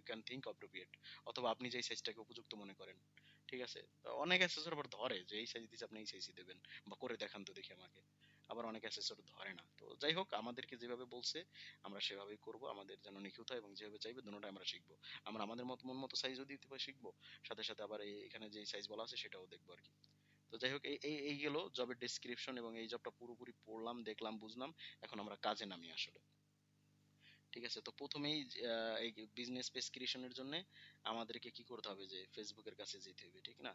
can think appropriate, অথবা আপনি যেই সাইজটাকে উপযুক্ত মনে করেন, ঠিক আছে? তো অনেক অ্যাসেসর আবার ধরে যে এই সাইজ দিছে আপনি এই সাইজই দেবেন, বা করে দেখান তো দেখি আমাকে। আবার অনেক অ্যাসেসর ধরে না। তো যাই হোক, আমাদেরকে যেভাবে বলছে আমরা সেভাবেই করব, আমাদের যেন নিখুঁত হয় এবং যেভাবে চাইবে দুটোটাই আমরা শিখবো। আমরা আমাদের মন মতো সাইজও দিতে শিখবো, সাথে সাথে আবার এখানে যে সাইজ বলা আছে সেটাও দেখবো আর কি। তো যাই হোক, এই গেল জবের ডেসক্রিপশন, এবং এই জবটা পুরোপুরি পড়লাম, দেখলাম, বুঝলাম। এখন আমরা কাজে নামি আসলে। ঠিক আছে, তো প্রথমেই এই বিজনেস পেজ ক্রিয়েশনের জন্য আমাদেরকে কি করতে হবে, যে ফেসবুকের কাছে যেতে হবে, ঠিক না?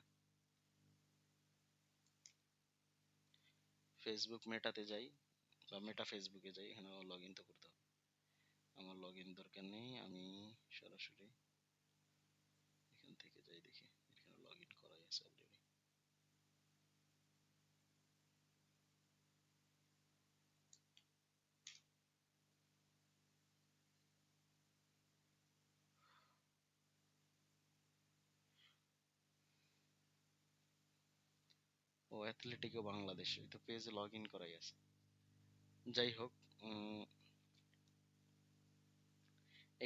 ফেসবুক মেটাতে যাই, বা মেটা ফেসবুকে যাই, এখানে লগ ইন তো করতে হবে। আমার লগ ইন দরকার নেই, আমি সরাসরি এখান থেকে যাই, দেখি এখানে লগ ইন করাই আছে অলরেডি। ও অ্যাথলেটিকো বাংলাদেশ, এই তো পেজে লগ ইন করাই আছে। যাই হোক,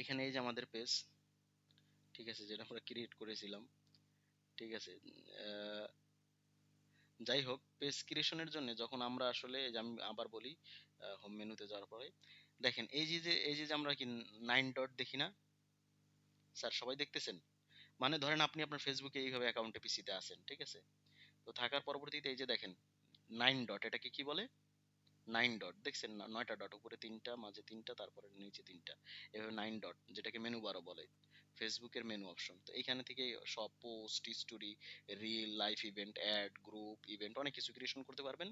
এখানে এই যে আমাদের পেজ, ঠিক আছে, যেটা আমরা ক্রিয়েট করেছিলাম, ঠিক আছে। আহ, যাই হোক, পেজ ক্রিয়েশনের জন্য যখন আমরা আসলে, এই যে আমি আবার বলি, হোম মেনুতে যাওয়ার পরে দেখেন, এই যে আমরা কি 9 ডট দেখি না স্যার, সবাই দেখতেছেন? মানে ধরেন আপনি আপনার ফেসবুকে এইভাবে অ্যাকাউন্টে পিসিতে আছেন, ঠিক আছে। তো থাকার পরবর্তীতে এই যে দেখেন 9 ডট, এটাকে কি বলে? 9 ডট দেখছেন না? 9টা ডট, উপরে 3টা, মাঝে 3টা, তারপরে নিচে 3টা, এভাবে 9 ডট, যেটাকে মেনু বারও বলে, ফেসবুকের মেনু অপশন। তো এইখানে থেকে সব post, story, reel, live event, ad, group, event, অনেক কিছু ক্রিয়েশন করতে পারবেন।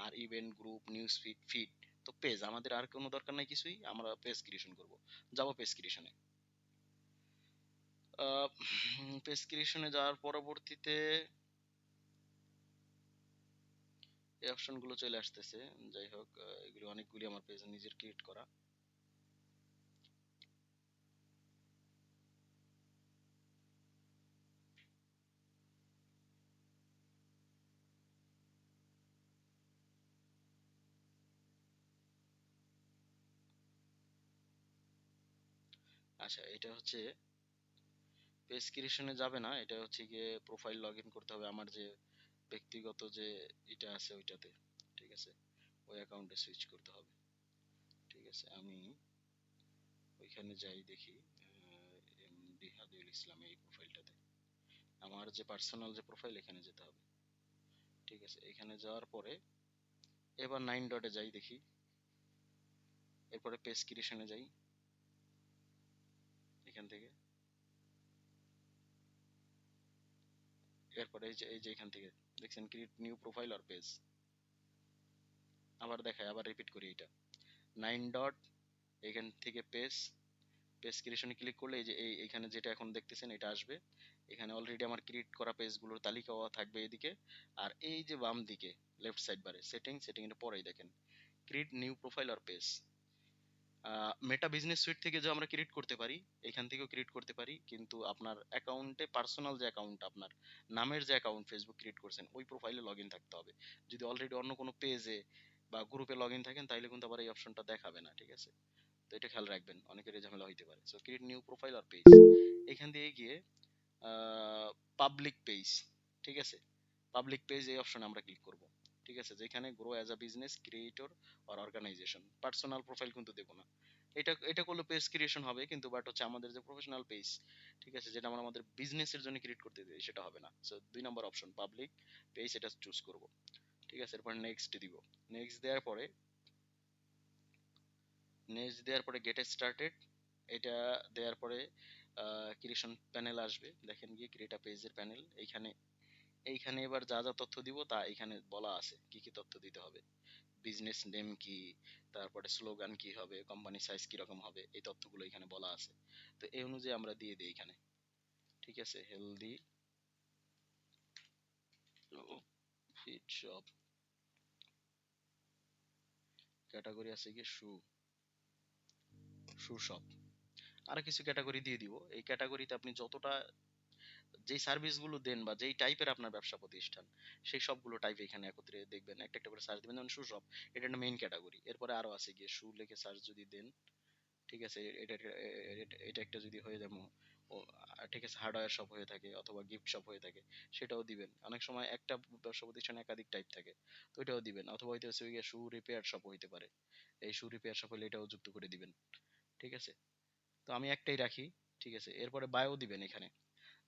আর ইভেন্ট, গ্রুপ, নিউজ ফিড, তো পেজ আমাদের আর কোনো দরকার নাই কিছুই, আমরা পেজ ক্রিয়েশন করব। যাবো পেজ ক্রিয়েশনে। পেজ ক্রিয়েশনে যাওয়ার পরবর্তীতে এই অপশনগুলো চলে আসতেছে। যাই হোক, এগুলো অনেকগুলি আমার পেজ নিজের ক্রিয়েট করা। আচ্ছা, এটা হচ্ছে পেজ ক্রিয়েশনে যাবে না, এটা হচ্ছে গিয়ে প্রোফাইল লগ ইন করতে হবে, আমার যে ব্যক্তিগত যে এটা আছে ওইটাতে, ঠিক আছে, ওই অ্যাকাউন্টে সুইচ করতে হবে। ঠিক আছে, আমি ওইখানে যাই, দেখি এমডি হাদিউল ইসলাম, এই প্রোফাইলটাতে আমার যে পার্সোনাল যে প্রোফাইল, এখানে যেতে হবে। ঠিক আছে, এখানে যাওয়ার পরে এবার 9 ডটে যাই, দেখি, এরপরে পেজ ক্রিয়েশনে যাই, এখান থেকে, এরপরে এই যে এখান থেকে দেখছেন create new profile or page, আবার দেখায়, আবার রিপিট করি, এটা 9 ডট, এখান থেকে পেজ, পেজ ক্রিয়েশনে ক্লিক করলে এই যে এইখানে যেটা এখন দেখতেছেন এটা আসবে। এখানে অলরেডি আমার ক্রিয়েট করা পেজগুলোর তালিকাও থাকবে এদিকে। আর এই যে বাম দিকে লেফট সাইড বারে সেটিং এর পরেই দেখেন create new profile or page. Meta business suite থেকে যে আমরা ক্রিয়েট করতে পারি, এখান থেকেও ক্রিয়েট করতে পারি, কিন্তু আপনার অ্যাকাউন্টে পার্সোনাল যে অ্যাকাউন্ট, আপনার নামের যে অ্যাকাউন্ট ফেসবুক ক্রিয়েট করছেন, ওই প্রোফাইলে লগ ইন থাকতে হবে। যদি অলরেডি অন্য কোনো পেজে বা গ্রুপে লগ ইন থাকেন, তাহলে কিন্তু আবার এই অপশনটা দেখাবে না, ঠিক আছে। তো এটা খেয়াল রাখবেন, অনেকের এই ঝামেলা হইতে পারে। সো ক্রিয়েট নিউ প্রোফাইল আর পেজ, এখান দিয়ে গিয়ে পাবলিক পেজ, ঠিক আছে, পাবলিক পেজ এই অপশনে আমরা ক্লিক করব। ঠিক আছে, যেখানে grow as a business creator or organisation, personal profile কিন্তু দেবো না। এটা করলে পেজ ক্রিয়েশন হবে, কিন্তু বাট হচ্ছে আমাদের যে প্রফেশনাল পেজ, ঠিক আছে, যেটা আমরা আমাদের বিজনেসের জন্য ক্রিয়েট করতে দিই, সেটা হবে না। সো 2 নম্বর অপশন পাবলিক পেজ, এটা চুজ করব। ঠিক আছে, এরপর নেক্সট দিব। নেক্সট দেওয়ার পরে গেট স্টার্টেড, এটা দেওয়ার পরে ক্রিয়েশন প্যানেল আসবে, দেখেন গিয়ে ক্রিয়েট আ পেজের প্যানেল। এইখানে এবার যা যা তথ্য দিব তা এখানে বলা আছে, কি কি তথ্য দিতে হবে, বিজনেস নেম কি, তারপরে স্লোগান কি হবে, কোম্পানি সাইজ কি রকম হবে, এই তথ্যগুলো এখানে বলা আছে। তো এই অনুযায়ী আমরা দিয়ে দিই এখানে। ঠিক আছে, হেলদি ফিট শপ, ক্যাটাগরি আছে কি শু শপ, আরো কিছু ক্যাটাগরি দিয়ে দিব। এই ক্যাটাগরিতে আপনি যতটা যেই সার্ভিসগুলো দেন বা যেই টাইপের আপনার ব্যবসা প্রতিষ্ঠান, সেই সবগুলো টাইপ এখানে একত্রে দেখবেন, একটা একটা করে সার্চ দিবেন। যেমন শু শপ, এটা একটা মেইন ক্যাটাগরি। এরপরে আরো আছে গিয়ে শু লিখে সার্চ যদি দেন, ঠিক আছে, এটা একটা যদি হয়ে যায় ও, ঠিক আছে, হার্ডওয়্যার শপ হয়ে থাকে অথবা গিফট শপ হয়ে থাকে, সেটাও দিবেন। অনেক সময় একটা ব্যবসা প্রতিষ্ঠানে একাধিক টাইপ থাকে, তো এটাও দিবেন। অথবা হইতে হচ্ছে গিয়ে শু রিপেয়ার শপ হইতে পারে, এই শু রিপেয়ার শপ হলে এটাও যুক্ত করে দিবেন। ঠিক আছে, তো আমি একটাই রাখি। ঠিক আছে, এরপরে বায়ো দিবেন এখানে,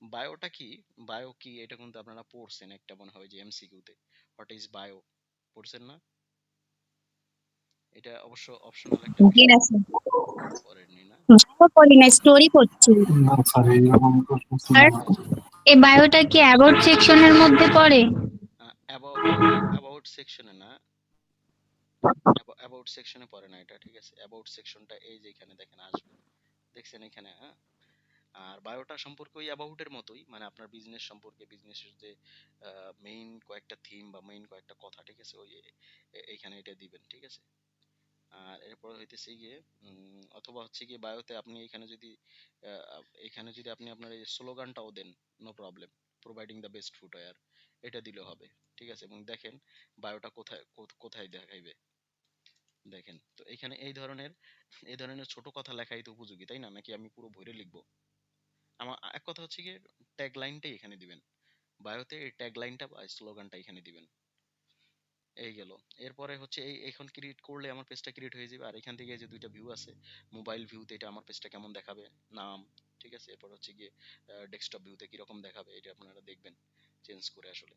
বায়োটা কি, বায়ো কি এটা কিন্তু আপনারা পড়ছেন একটা মনে হয় যে এমসিকিউতে, হোয়াট ইজ বায়ো, পড়ছেন না? এটা অবশ্য অপশনাল একটা বিষয়, আছে পড়েননি না? ভালো পড়ি না, স্টোরি পড়ছি। না স্যার এইরকম প্রশ্ন ছিল আর না। এই বায়োটা কি অ্যাবাউট সেকশনের মধ্যে পড়ে? অ্যাবাউট সেকশনে না, অ্যাবাউট সেকশনে পড়ে না এটা, ঠিক আছে? অ্যাবাউট সেকশনটা এই যে এখানে দেখেন আসবে, দেখছেন এখানে, হ্যাঁ? আর বায়োটা সম্পর্কে ওই অ্যাবাউটের মতোই, মানে আপনার বিজনেস সম্পর্কে, বিজনেসের যে মেইন কয়েকটা থিম বা মেইন কয়েকটা কথা, ঠিক আছে, ওই এইখানে এটা দিবেন, ঠিক আছে? আর এরপর হইতেছে গিয়ে অথবা হচ্ছে গিয়ে বায়োতে আপনি এখানে যদি আপনি আপনার এই স্লোগানটাও দেন, no problem, providing the best footwear, এটা দিলেও হবে, ঠিক আছে? এবং দেখেন বায়োটা কোথায় কোথায় দেখাইবে, দেখেন তো এখানে এই ধরনের ছোট কথা লেখাই তো উপযোগী, তাই না? নাকি আমি পুরো ভরে লিখবো? আমার এক কথা হচ্ছে গিয়ে ট্যাগ লাইনটাই এখানে দিবেন, বায়োতে এই ট্যাগ লাইনটা বা স্লোগানটা এখানে দিবেন। এই গেল। এরপরে হচ্ছে এখন ক্রিয়েট করলে আমার পেজটা ক্রিয়েট হয়ে যাবে। আর এখান থেকে যে দুইটা ভিউ আছে, মোবাইল ভিউতে এটা আমার পেজটা কেমন দেখাবে, নাম, ঠিক আছে? এরপর হচ্ছে গিয়ে ডেস্কটপ ভিউতে কিরকম দেখাবে এটা আপনারা দেখবেন চেঞ্জ করে আসলে,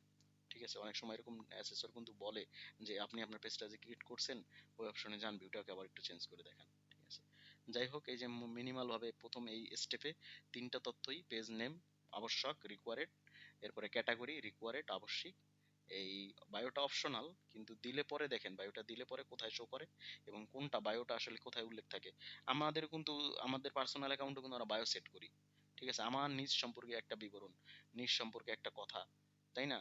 ঠিক আছে? অনেক সময় এরকম অ্যাসেসর কিন্তু বলে যে আপনি আপনার পেজটা যে ক্রিয়েট করছেন ওই অপশনে যান, ভিউটাকে আবার একটু চেঞ্জ করে দেখান, ঠিক আছে? যাই হোক, এই যে মিনিমাল ভাবে প্রথম এই স্টেপে তিনটা তথ্যই, পেজ নেম আবশ্যক রিকোয়ারেড, এরপরে ক্যাটাগরি রিকোয়ারেড আবশ্যিক, এই বায়োটা অপশনাল, কিন্তু দিলে পরে দেখেন বায়োটা দিলে পরে কোথায় শো করে এবং কোনটা বায়োটা আসলে কোথায় উল্লেখ থাকে। আমাদের কিন্তু আমাদের পার্সোনাল অ্যাকাউন্টে কিন্তু আমরা বায়ো সেট করি, ঠিক আছে? আমার নিজ সম্পর্কে একটা বিবরণ, নিজ সম্পর্কে একটা কথা, তাই না?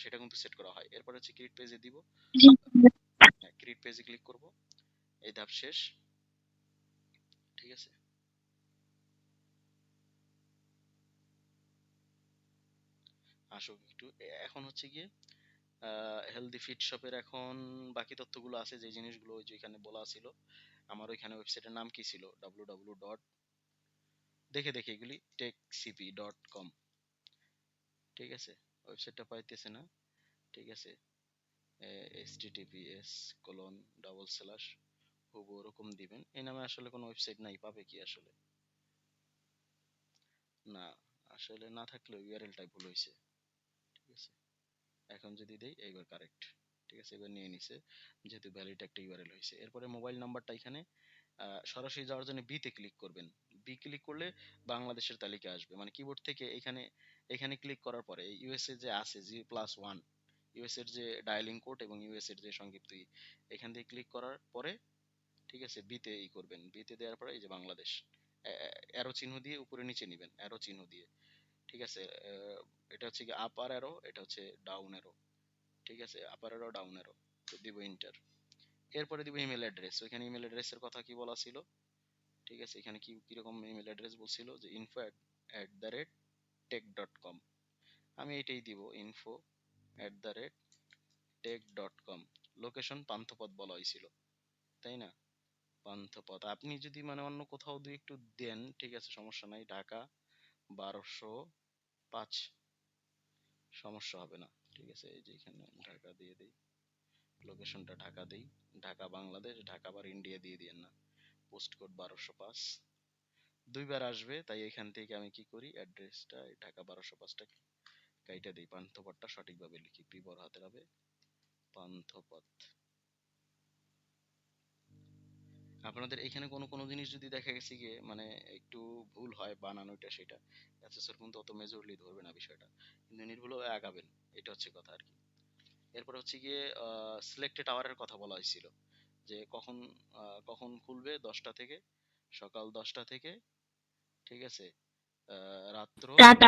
সেটা কিন্তু সেট করা হয়। এরপর হচ্ছে ক্রিয়েট পেজে দিব, হ্যাঁ ক্রিয়েট পেজে ক্লিক করব, এই ধাপ শেষ, ঠিক আছে? আসুক একটু এখন হচ্ছে গিয়ে হেলদি ফিট শপের এখন বাকি তথ্যগুলো আছে, যে জিনিসগুলো ওই যে এখানে বলা ছিল। আমার ওইখানে ওয়েবসাইটের নাম কি ছিল, www ডট, দেখে দেখে এগুলি techcp.com, ঠিক আছে? ওয়েবসাইটটা পাইতেছে না, ঠিক আছে? https:// হুবহু ওরকম দিবেন, এই নামে আসলে কোনো ওয়েবসাইট নাই, পাবে কি আসলে? না, আসলে না থাকলেও ইউআরএলটাই ভুল হয়েছে, ঠিক আছে? এখন যদি দেই এইবার কারেক্ট, ঠিক আছে? এবার নিয়ে নিছে, যেহেতু ভ্যালিড একটা ইউআরএল হয়েছে। এরপরে মোবাইল নাম্বারটা এখানে সরাসরি যাওয়ার জন্য বি তে ক্লিক করবেন, বি ক্লিক করলে বাংলাদেশের তালিকা আসবে, মানে কিবোর্ড থেকে এখানে এখানে ক্লিক করার পরে ইউএসএ যে আছে G+1, ইউএস এর যে ডায়ালিং কোড এবং ইউএস এর যে সংক্ষিপ্ত এখান থেকে ক্লিক করার পরে, ঠিক আছে, বি তে করবেন, বি তে দেওয়ার পরে এই যে বাংলাদেশ, অ্যারো চিহ্ন দিয়ে উপরে নিচে নিবেন, অ্যারো চিহ্ন দিয়ে, ঠিক আছে? এটা হচ্ছে কি আপার অ্যারো, এটা হচ্ছে ডাউন অ্যারো, ঠিক আছে? আপার অ্যারো ডাউন অ্যারো, তো দিব এন্টার। এরপরে দিব ইমেল অ্যাড্রেস, ওইখানে ইমেল অ্যাড্রেসের কথা কি বলা ছিল, ঠিক আছে? এখানে কি কিরকম ইমেল অ্যাড্রেস বলছিল যে info@tech.com, আমি এটাই দিব, info@tech.com। লোকেশন পান্থপথ বলা হয়েছিল, তাই না? পান্থপথ, আপনি যদি মানে অন্য কোথাও দুই একটু দেন, ঠিক আছে, সমস্যা নাই, ঢাকা 1205, সমস্যা হবে না, ঠিক আছে? এই যে এখানে ঢাকা দিয়ে দেই, লোকেশনটা ঢাকা দেই, ঢাকা বাংলাদেশ, ঢাকা আবার ইন্ডিয়া দিয়ে দিয়েন না, পোস্ট কোড 1205, দুইবার আসবে, তাই এখান থেকে আমি কি করি, অ্যাড্রেসটা ঢাকা 1205টা কাইটা দিই, পান্থপথটা সঠিকভাবে লিখি, পি বড় হাতের হবে, পান্থপথ। আপনাদের এখানে কোনো কোনো জিনিস যদি দেখা গেছে গিয়ে মানে একটু ভুল হয় বানানোটা, সেটা অ্যাসেসর কিন্তু অত মেজরলি ধরবে না বিষয়টা, কিন্তু নির্ভুল হয়ে আগাবেন, এটা হচ্ছে কথা আর কি। এরপর হচ্ছে গিয়ে সিলেক্টেড আওয়ারের কথা বলা হয়েছিল, যে কখন খুলবে, 10টা থেকে, সকাল 10টা থেকে, ঠিক আছে, রাত্র রাত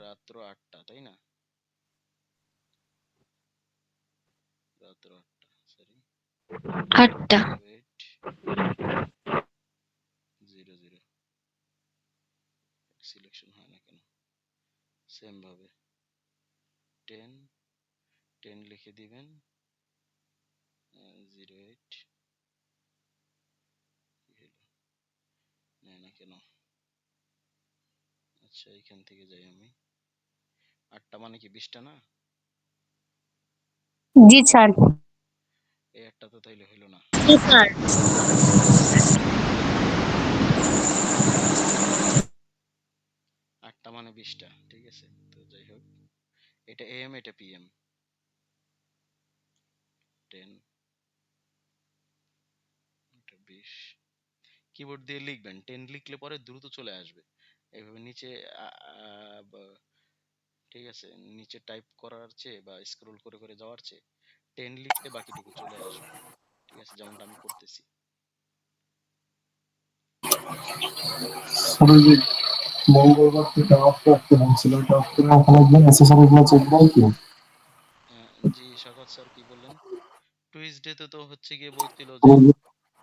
রাত্র 8টা, তাই না? রাত্র 8টা, সরি, 8টা। 0800, সিলেকশন হয় না কেন, সেম ভাবে 10 10 লিখে দিবেন, 08, কি হলো, নেয় না কেন? আচ্ছা এখান থেকে যাই আমি, 8টা মানে কি 20টা না? জি স্যার। এই 8টা তো তাইলে হইলো না, জি স্যার। 20টা, ঠিক আছে। তো যাই হোক, এটা এএম, এটা পিএম। 10, এটা 20। কিবোর্ড দিয়ে লিখবেন, 10 লিখলে পরে দ্রুত চলে আসবে। এইভাবে নিচে ঠিক আছে, নিচে টাইপ করার চেয়ে বা স্ক্রল করে করে যাওয়ার চেয়ে 10 লিখলে বাকিটুকু চলে আসবে। ঠিক আছে, যেমনটা আমি করতেছি। স্যার, ওই যে মঙ্গলবার থেকে অফ রাখতে বলছিল, ওটা অফ করে রাখা লাগবে, অ্যাক্সেসরিজ গুলো চেক দেয় কি? জি শওকত স্যার, কি বললেন? টুইসডে তে তো হচ্ছে গিয়ে বলছিল যে,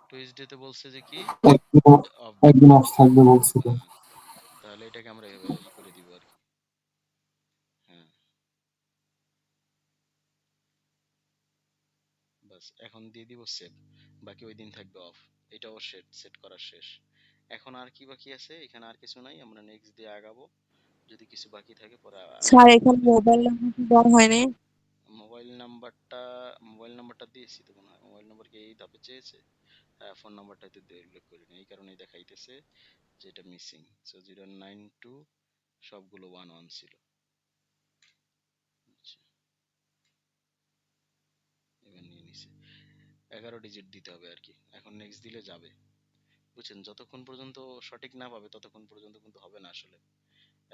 টুইসডে তে বলছে যে কি একদিন অফ দিতে। একদিন অফ থাকবে বলছিল। হ্যাঁ, তাহলে এটাকে আমরা এভাবে করে দিব আর কি। হ্যাঁ, বাস এখন দিয়ে দিব সেভ। বাকি ওই দিন থাকবে অফ। এটাও সেট সেট করা শেষ। এখন আর কি বাকি আছে? এখানে আর কিছু নাই, আমরা নেক্সট দিয়ে আগাবো। যদি কিছু বাকি থাকে পরে স্যার এখানে মোবাইল নাম্বার দেওয়া হয়নি। মোবাইল নাম্বারটা, মোবাইল নাম্বারটা দিয়েছি তো মনে হয়। মোবাইল নাম্বার কি এই ধাপে চেয়েছে? হ্যাঁ, ফোন নাম্বারটা তো উল্লেখ করিনি, এই কারণেই দেখাইতেছে যে এটা মিসিং। সো 092 সবগুলো 11 ছিল। আচ্ছা, এবার নিয়ে নিছে। 11 ডিজিট দিতে হবে আর কি। এখন নেক্সট দিলে যাবে। বুঝছেন, যতক্ষণ পর্যন্ত সঠিক না পাবে ততক্ষণ পর্যন্ত কিন্তু হবে না আসলে।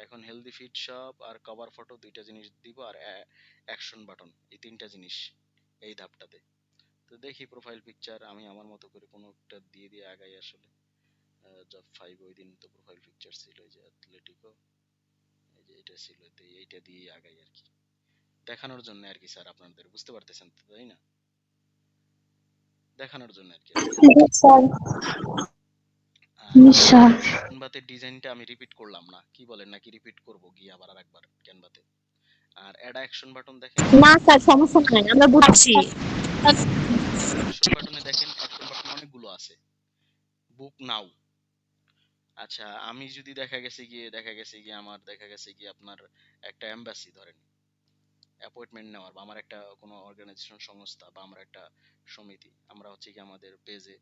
এখন হেলদি ফিট শপ আর কভার ফটো দুইটা জিনিস দিব, আর অ্যাকশন বাটন, এই তিনটা জিনিস এই ধাপটাতে। তো দেখি প্রোফাইল পিকচার আমি আমার মতো করে কোনো একটা দিয়ে দিয়ে আগাই আসলে। জব 5 ওই দিন তো প্রোফাইল পিকচার ছিল এই যে অ্যাথলেটিকো, এই যে এটা ছিল, তো এইটা দিয়ে আগাই আর কি, দেখানোর জন্য আর কি স্যার, আপনাদের বুঝতে পারতেছেন তো, তাই না? দেখানোর জন্য আর কি আসলে। স্যার আর নিশ্চয়। ক্যানভাতে ডিজাইনটা আমি রিপিট করলাম না, কি বলেন, নাকি রিপিট করব গিয়ে আবার আরেকবার ক্যানভাতে? আর অ্যাড অ্যাকশন বাটন দেখেন। না স্যার, সমস্যা নাই, আমরা বুঝছি। অ্যাকশন বাটনে দেখেন, অ্যাকশন বাটন অনেকগুলো আছে। বুক নাও। আচ্ছা, আমি যদি দেখা গেছে গিয়ে আমার দেখা গেছে গিয়ে আপনার একটা এমবাসি ধরেন, অ্যাপয়েন্টমেন্ট নেওয়ার, বা আমার একটা কোনো অর্গানাইজেশন সংস্থা, বা আমরা একটা সমিতি, আমরা হচ্ছে কি আমাদের পেজে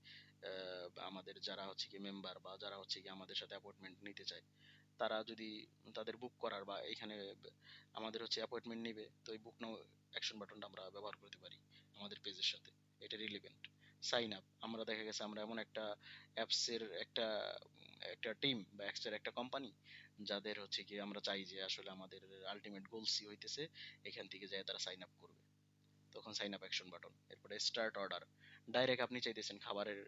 আমাদের যারা হচ্ছে কি মেম্বার, বা যারা হচ্ছে কি আমাদের সাথে অ্যাপয়েন্টমেন্ট নিতে চায়, তারা যদি তাদের বুক করার বা এখানে আমাদের হচ্ছে অ্যাপয়েন্টমেন্ট নিবে, তো এই বুক নাও অ্যাকশন বাটনটা আমরা ব্যবহার করতে পারি আমাদের পেজের সাথে। এটা রিলেভেন্ট। সাইন আপ, আমরা দেখা গেছে আমরা এমন একটা অ্যাপসের একটা একটা টিম বা অ্যাপসের একটা কোম্পানি, যাদের হচ্ছে কি আমরা চাই যে আসলে আমাদের আলটিমেট গোলসই হইতেছে এখান থেকে যায় তারা সাইন আপ করবে, তখন সাইন আপ অ্যাকশন বাটন। এরপরে স্টার্ট অর্ডার, ডাইরেক্ট আপনি চাইতেছেন খাবারের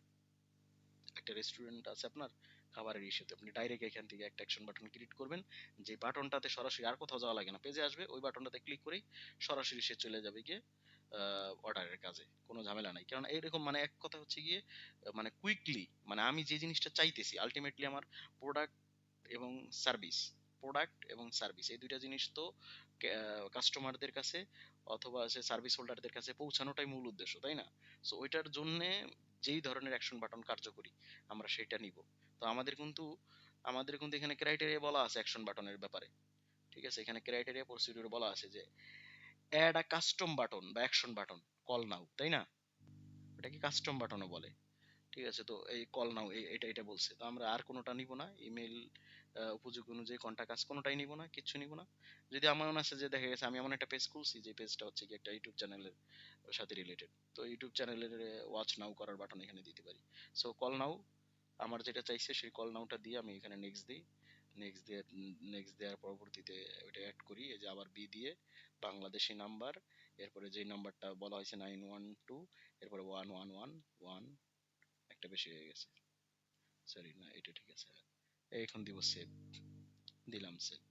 একটা রেস্টুরেন্ট আছে আপনার, খাবারের ইস্যুতে আপনি ডাইরেক্ট এখান থেকে একটা অ্যাকশন বাটন ক্রিয়েট করবেন, যে বাটনটাতে সরাসরি আর কোথাও যাওয়া লাগে না, পেজে আসবে, ওই বাটনটাতে ক্লিক করেই সরাসরি সে চলে যাবে গিয়ে অর্ডারের কাজে, কোনো ঝামেলা নাই। কারণ এরকম মানে এক কথা হচ্ছে গিয়ে মানে কুইকলি, মানে আমি যে জিনিসটা চাইতেছি আলটিমেটলি আমার প্রোডাক্ট এবং সার্ভিস, প্রোডাক্ট এবং সার্ভিস এই দুইটা জিনিস তো কাস্টমারদের কাছে অথবা সে সার্ভিস হোল্ডারদের কাছে পৌঁছানোটাই মূল উদ্দেশ্য, তাই না? সো ওইটার জন্য যেই ধরনের অ্যাকশন বাটন কার্যকরী আমরা সেটা নিব। তো আমাদের কিন্তু এখানে ক্রাইটেরিয়া বলা আছে অ্যাকশন বাটনের ব্যাপারে। ঠিক আছে, এখানে ক্রাইটেরিয়া প্রসিডিউর বলা আছে যে অ্যাড আ কাস্টম বাটন বা অ্যাকশন বাটন কল নাও, তাই না? ওটাকে কাস্টম বাটনও বলে। ঠিক আছে, তো এই কল নাও এটা বলছে, তো আমরা আর কোনোটা নিব না, ইমেল উপযোগ অনুযায়ী কন্টাক্ট কাজ কোনোটাই নিব না, কিচ্ছু নিব না। যদি এমন আছে যে দেখা গেছে আমি এমন একটা পেজ খুলছি যে পেজটা হচ্ছে কি একটা ইউটিউব চ্যানেলের সাথে রিলেটেড, তো ইউটিউব চ্যানেলের ওয়াচ নাও করার বাটন এখানে দিতে পারি। সো কল নাও, আমার যেটা চাইছে সেই কল নাওটা দিয়ে আমি এখানে নেক্সট দিই। নেক্সট দেওয়ার পরবর্তীতে ওটা অ্যাড করি, এই যে আবার বি দিয়ে বাংলাদেশি নাম্বার, এরপরে যে নাম্বারটা বলা হয়েছে 912, এরপরে 1111, একটা বেশি হয়ে গেছে, সরি না এটা ঠিক আছে। এখন দিব সেভ, দিলাম সেভ।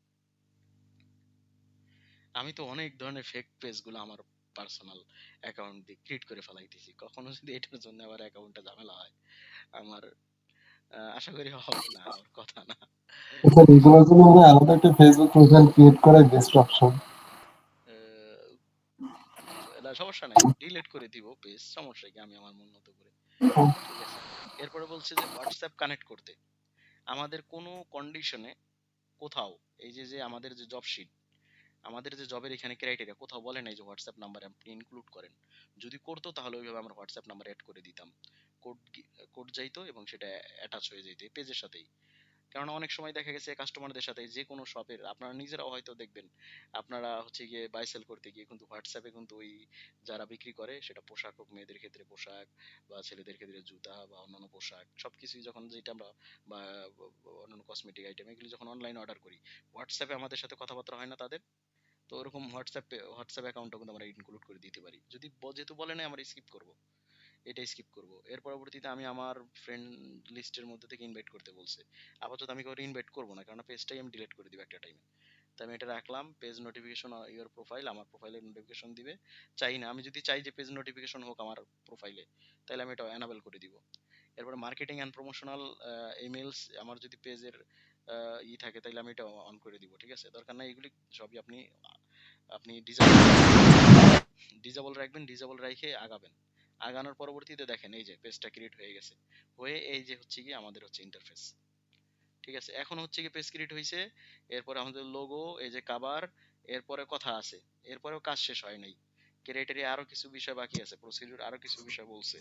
আমি তো অনেক ধরনের ফেক পেজ গুলো আমার পার্সোনাল অ্যাকাউন্ট দিয়ে ক্রিয়েট করে ফেলাইতেছি, কখনো যদি এটার জন্য আবার অ্যাকাউন্টটা ঝামেলা হয় আমার, আশা করি হবে না, হওয়ার কথা না। স্যার, এগুলোর জন্য আমরা আলাদা একটা ফেসবুক প্রোফাইল ক্রিয়েট করাই বেস্ট অপশন। আহ, না, সমস্যা নাই, ডিলিট করে দিব পেজ, সমস্যা কি, আমি আমার মন মতো করে। ঠিক আছে, এরপরে বলছে যে হোয়াটসঅ্যাপ কানেক্ট করতে আমাদের কোনো কন্ডিশনে কোথাও, এই যে যে আমাদের যে জব শিট, আমাদের যে জবের এখানে ক্রাইটেরিয়া কোথাও বলে নাই যে হোয়াটসঅ্যাপ নাম্বার আপনি ইনক্লুড করেন। যদি করতো তাহলে ওইভাবে আমরা হোয়াটসঅ্যাপ নাম্বার অ্যাড করে দিতাম, কোড কোড যাইতো এবং সেটা অ্যাটাচ হয়ে যেত এই পেজের সাথেই। কেননা অনেক সময় দেখা গেছে কাস্টমারদের সাথে যে কোনো শপের আপনারা নিজেরাও হয়তো দেখবেন, আপনারা হচ্ছে গিয়ে বাই সেল করতে গিয়ে কিন্তু হোয়াটসঅ্যাপে কিন্তু ওই যারা বিক্রি করে, সেটা পোশাক হোক, মেয়েদের ক্ষেত্রে পোশাক বা ছেলেদের ক্ষেত্রে জুতা বা অন্যান্য পোশাক সবকিছুই যখন যেটা আমরা বা অন্যান্য কসমেটিক আইটেম এগুলো যখন অনলাইনে অর্ডার করি, হোয়াটসঅ্যাপে আমাদের সাথে কথাবার্তা হয় না তাদের? তো ওরকম হোয়াটসঅ্যাপ অ্যাকাউন্টও কিন্তু আমরা ইনক্লুড করে দিতে পারি, যদি যেহেতু বলে না আমরা স্কিপ করব, এটাই স্কিপ করব। এর পরবর্তীতে আমি আমার ফ্রেন্ড লিস্টের মধ্যে থেকে ইনভাইট করতে বলছে। আপাতত আমি কাউকে ইনভাইট করবো না, কারণ পেজটাই আমি ডিলিট করে দিব একটা টাইমে। তো আমি এটা রাখলাম, পেজ নোটিফিকেশন ইওর প্রোফাইল, আমার প্রোফাইলে নোটিফিকেশন দিবে। চাই না, আমি যদি চাই যে পেজ নোটিফিকেশন হোক আমার প্রোফাইলে, তাহলে আমি এটা এনাবেল করে দিব। এরপরে মার্কেটিং অ্যান্ড প্রমোশনাল ইমেলস, আমার যদি পেজের থাকে তাহলে আমি এটা অন করে দিব, ঠিক আছে? দরকার নাই, এগুলি সবই আপনি আপনি ডিজেবল রাখবেন, ডিজেবল রেখে আগাবেন। আগানোর পরবর্তীতে দেখেন এই যে পেজটা ক্রিয়েট হয়ে গেছে, হয়ে এই যে হচ্ছে কি আমাদের হচ্ছে ইন্টারফেস, ঠিক আছে? এখন হচ্ছে কি পেজ ক্রিয়েট হয়েছে, এরপরে আমাদের লোগো, এই যে কভার, এরপরে কথা আছে, এরপরেও কাজ শেষ হয় নাই। ক্রাইটেরিয়া আরো কিছু বিষয় বাকি আছে, প্রসিডিউর আরো কিছু বিষয় বলছে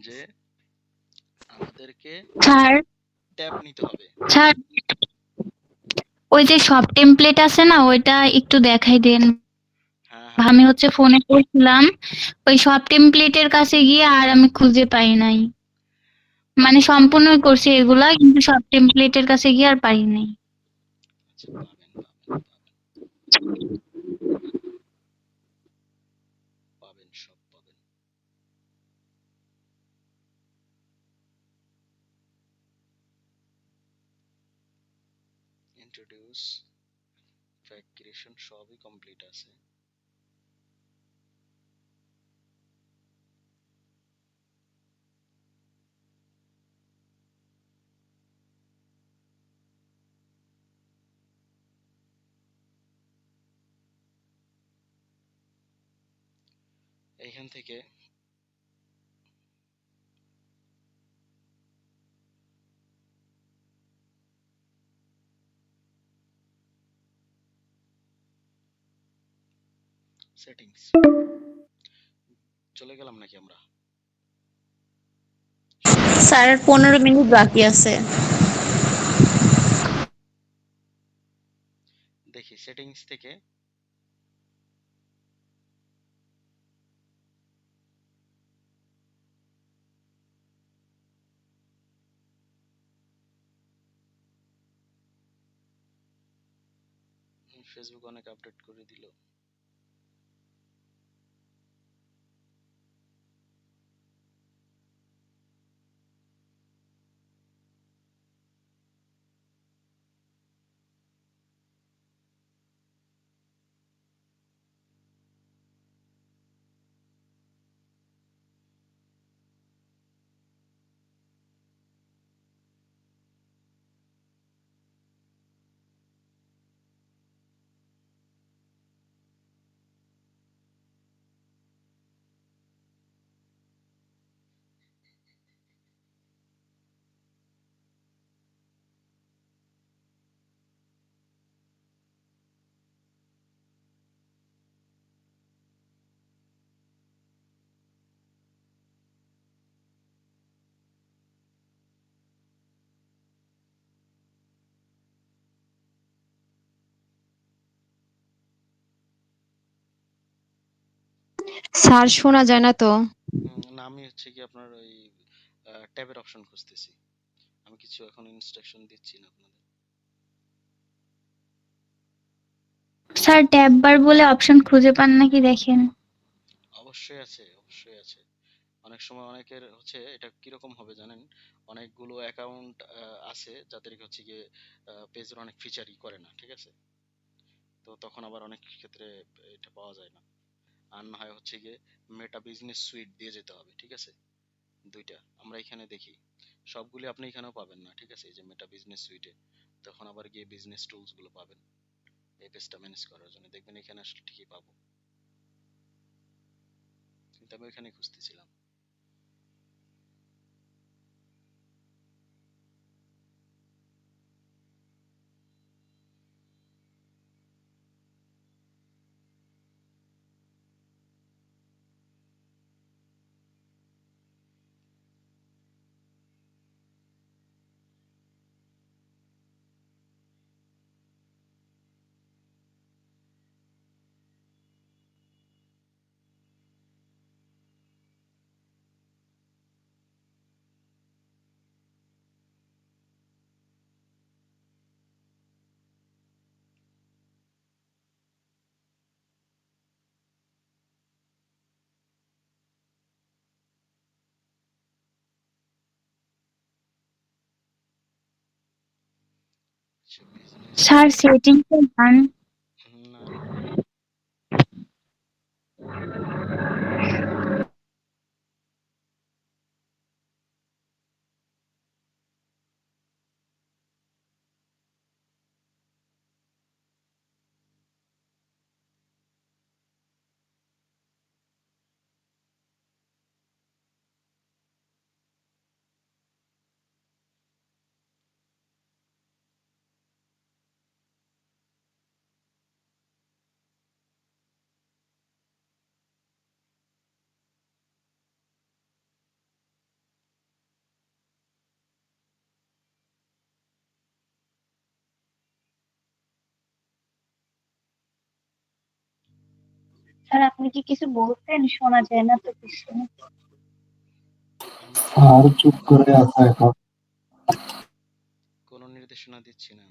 যে আমাদেরকে স্যার, ট্যাব নিতে হবে। স্যার ওই যে সব টেমপ্লেট আছে না, ওইটা একটু দেখাই দেন। হ্যাঁ হ্যাঁ, আমি হচ্ছে ফোনে করছিলাম, ওই সব টেমপ্লেটের কাছে গিয়ে আর আমি খুঁজে পাই নাই। মানে পাবেন পাবেন, সম্পূর্ণই করছি এগুলা, কিন্তু সব টেমপ্লেটের কাছে গিয়ে আর পাই নাই। আচ্ছা পাবেন পাবেন পাবেন, পাবেন সব পাবেন। ইন্ট্রোডিউস, ফ্যাক্ট ক্রিয়েশন সবই কমপ্লিট আছে। এইখান থেকে সেটিংস চলে গেলাম নাকি আমরা? স্যার 15 মিনিট বাকি আছে। দেখি সেটিংস থেকে ফেসবুক অনেক আপডেট করে দিল। স্যার শোনা যায় না তো। না, আমি হচ্ছে কি আপনার ওই ট্যাবের অপশন খুঁজতেছি, আমি কিছু এখন ইনস্ট্রাকশন দিচ্ছি না আপনাদের। স্যার ট্যাব বার বলে অপশন খুঁজে পান নাকি দেখেন। অবশ্যই আছে, অবশ্যই আছে। অনেক সময় অনেকের হচ্ছে এটা কিরকম হবে জানেন, অনেকগুলো অ্যাকাউন্ট আছে যাদেরকে হচ্ছে গিয়ে পেজের অনেক ফিচারই করে না, ঠিক আছে? তো তখন আবার অনেক ক্ষেত্রে এটা পাওয়া যায় না। আর না হয় হচ্ছে গিয়ে মেটা বিজনেস সুইট দিয়ে যেতে হবে, ঠিক আছে? দুইটা আমরা এখানে দেখি, সবগুলি আপনি এখানেও পাবেন না, ঠিক আছে? এই যে মেটা বিজনেস সুইটে, তখন আবার গিয়ে বিজনেস টুলস গুলো পাবেন এই পেজটা ম্যানেজ করার জন্য, দেখবেন এখানে আসলে ঠিকই পাবো, কিন্তু আমি এখানে খুঁজতেছিলাম। আচ্ছা, বিজনেস। স্যার সেটিংসে যান। না না, স্যার আপনি কি কিছু বলছেন? শোনা যায় না তো কিছু। আমি তো আর চুপ করে আছে এখন। কোনো নির্দেশনা দিচ্ছি না।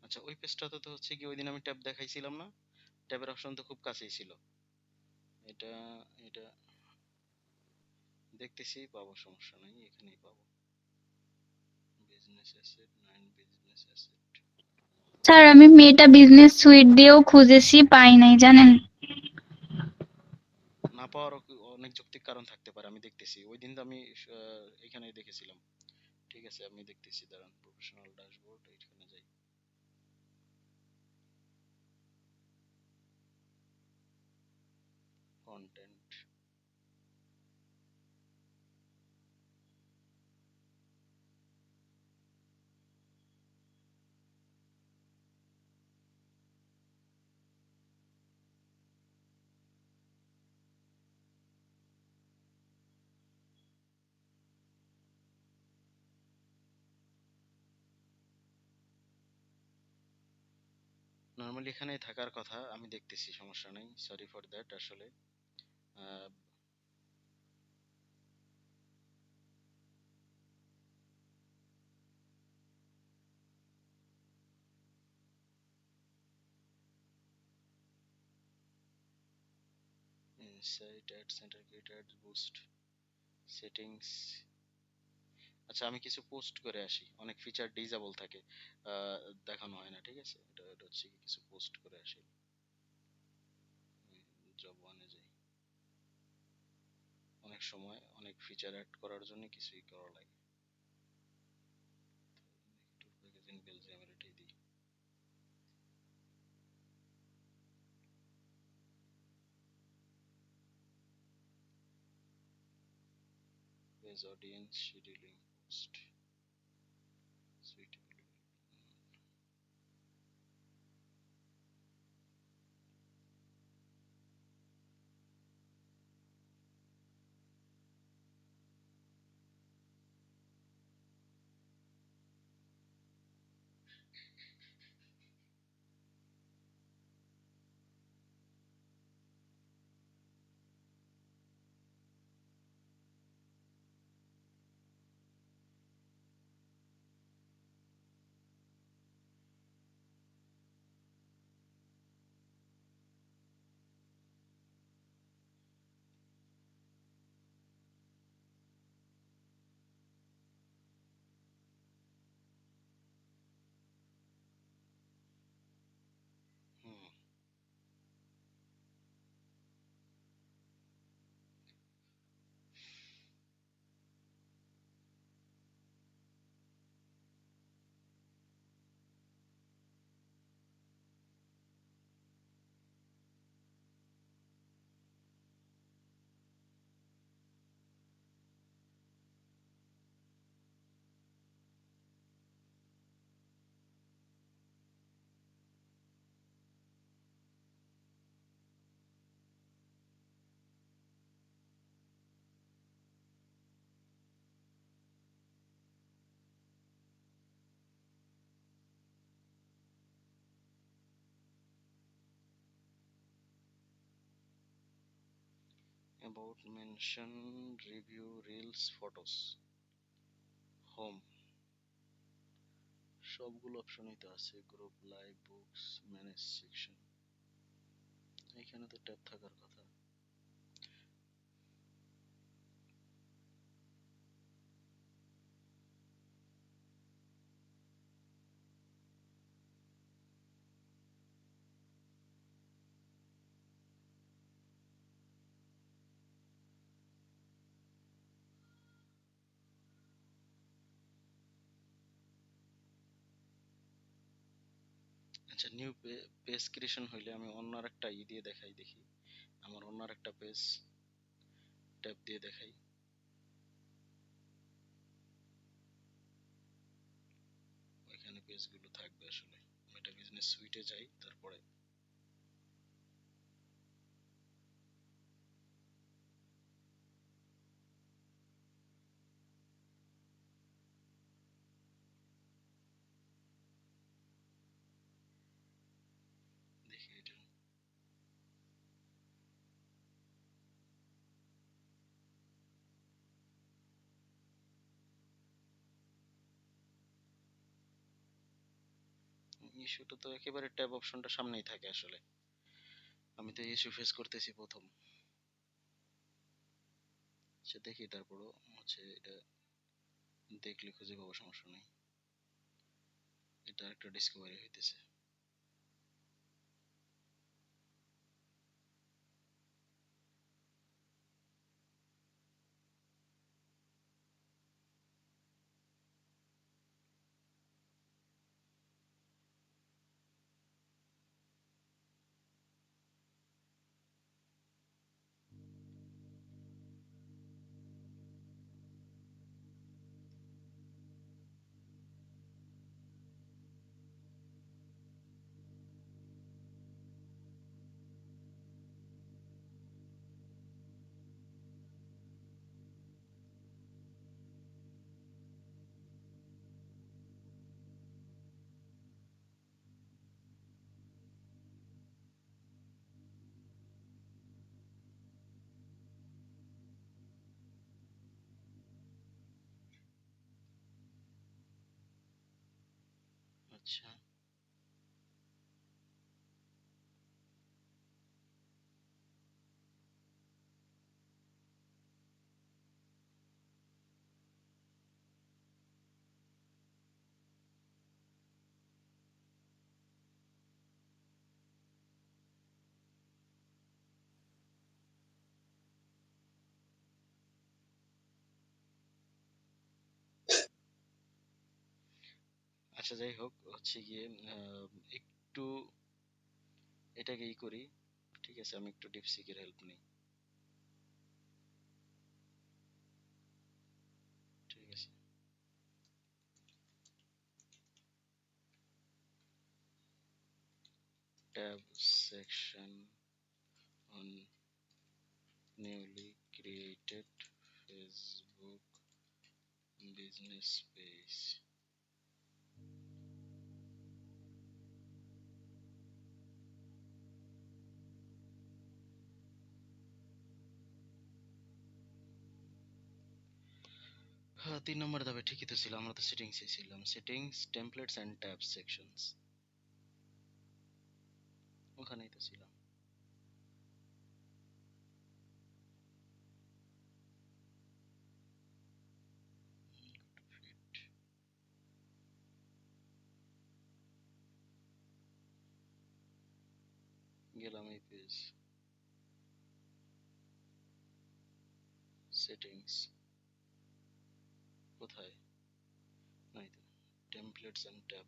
আচ্ছা, ওই পেজটাতে তো হচ্ছে কি ওই দিন আমি ট্যাব দেখাইছিলাম না, ট্যাবের অপশন তো খুব কাছেই ছিল। এটা এটা দেখতেছি, পাবো, সমস্যা নাই, এখানেই পাবো। Business asset, 9 business asset. Sir আমি মেটা বিজনেস সুইট দিয়েও খুঁজেছি, পাই নাই জানেন। না পাওয়ার অনেক যৌক্তিক কারণ থাকতে পারে, আমি দেখতেছি। ওই দিন তো আমি এখানেই দেখেছিলাম। ঠিক আছে, আমি দেখতেছি, দাঁড়ান। প্রফেশনাল ড্যাশবোর্ড, এইখানে যাই। কন্টেন্ট। নর্মালি এখানেই থাকার কথা, আমি দেখতেছি, সমস্যা নাই, সরি ফর দ্যাট। আসলে insight, ad centre, get ad boost, settings. আচ্ছা, আমি কিছু পোস্ট করে আসি, অনেক ফিচার ডিসেবল থাকে, আহ, দেখানো হয় না। ঠিক আছে, এটা হচ্ছে কি, কিছু পোস্ট করে আসি। জব ওয়ানে যাই। অনেক সময় অনেক ফিচার অ্যাড করার জন্য কিছুই করা লাগে। ট্যুর প্যাকেজ ইন বেলজিয়ামের এটাই দিই। Page audience, scheduling post, suitable. Hmm. About, mention, review, reels, photos, home, সবগুলো অপশনই তো আছে। Group, live, books, manage section. এখানে তো ট্যাব থাকার কথা। আচ্ছা, নিউ পেজ ক্রিয়েশন হইলে আমি অন্য আরেকটা দিয়ে দেখাই, দেখি আমার অন্য আরেকটা পেজ ট্যাব দিয়ে দেখাই। ওইখানে পেজগুলো থাকবে আসলে। আমি এটা বিজনেস সুইটে যাই, তারপরে দেখি এটা। ইস্যুটা তো একেবারে ট্যাব অপশনটা সামনেই থাকে আসলে। আমি তো ইস্যু ফেস করতেছি প্রথম। সে দেখি, তারপরও এটা দেখলে খুঁজে পাবো, সমস্যা নেই। এটা একটা ডিসকভারি হইতেছে। আচ্ছা, আচ্ছা, যাই হোক, গিয়ে একটু এটাকে করি। ঠিক আছে, আমি একটু ডিপসিকের হেল্প নিই। ঠিক আছে, tab section on newly created Facebook business page. হ্যাঁ, 3 নম্বর ধাপে ঠিকই তো ছিল, আমরা তো সেটিংসে ছিলাম। Settings, templates and tab sections, ওখানেই তো ছিলাম। ফিট গেলাম এই পেজ, সেটিংস কোথায়, নাই তো, টেমপ্লেটস এন্ড ট্যাব।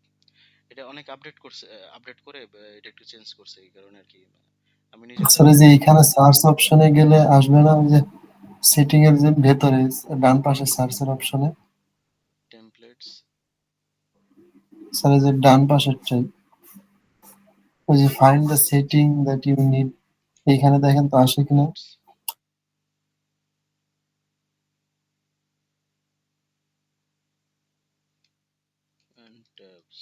এটা অনেক আপডেট করছে, আপডেট করে এটা একটু চেঞ্জ করছে, এই কারণে আর কি। আমি নিজেও আসলে জানি যে না। এখানে সার্চ অপশনে গেলে আসবে না, ওই যে সেটিং এর যে ভেতরে ডান পাশে সার্চের অপশনে, টেমপ্লেটস, স্যার এই যে ডান পাশেরটাই, ওই যে find the setting that you need, এইখানে দেখেন তো আসে কিনা। Templates and tabs.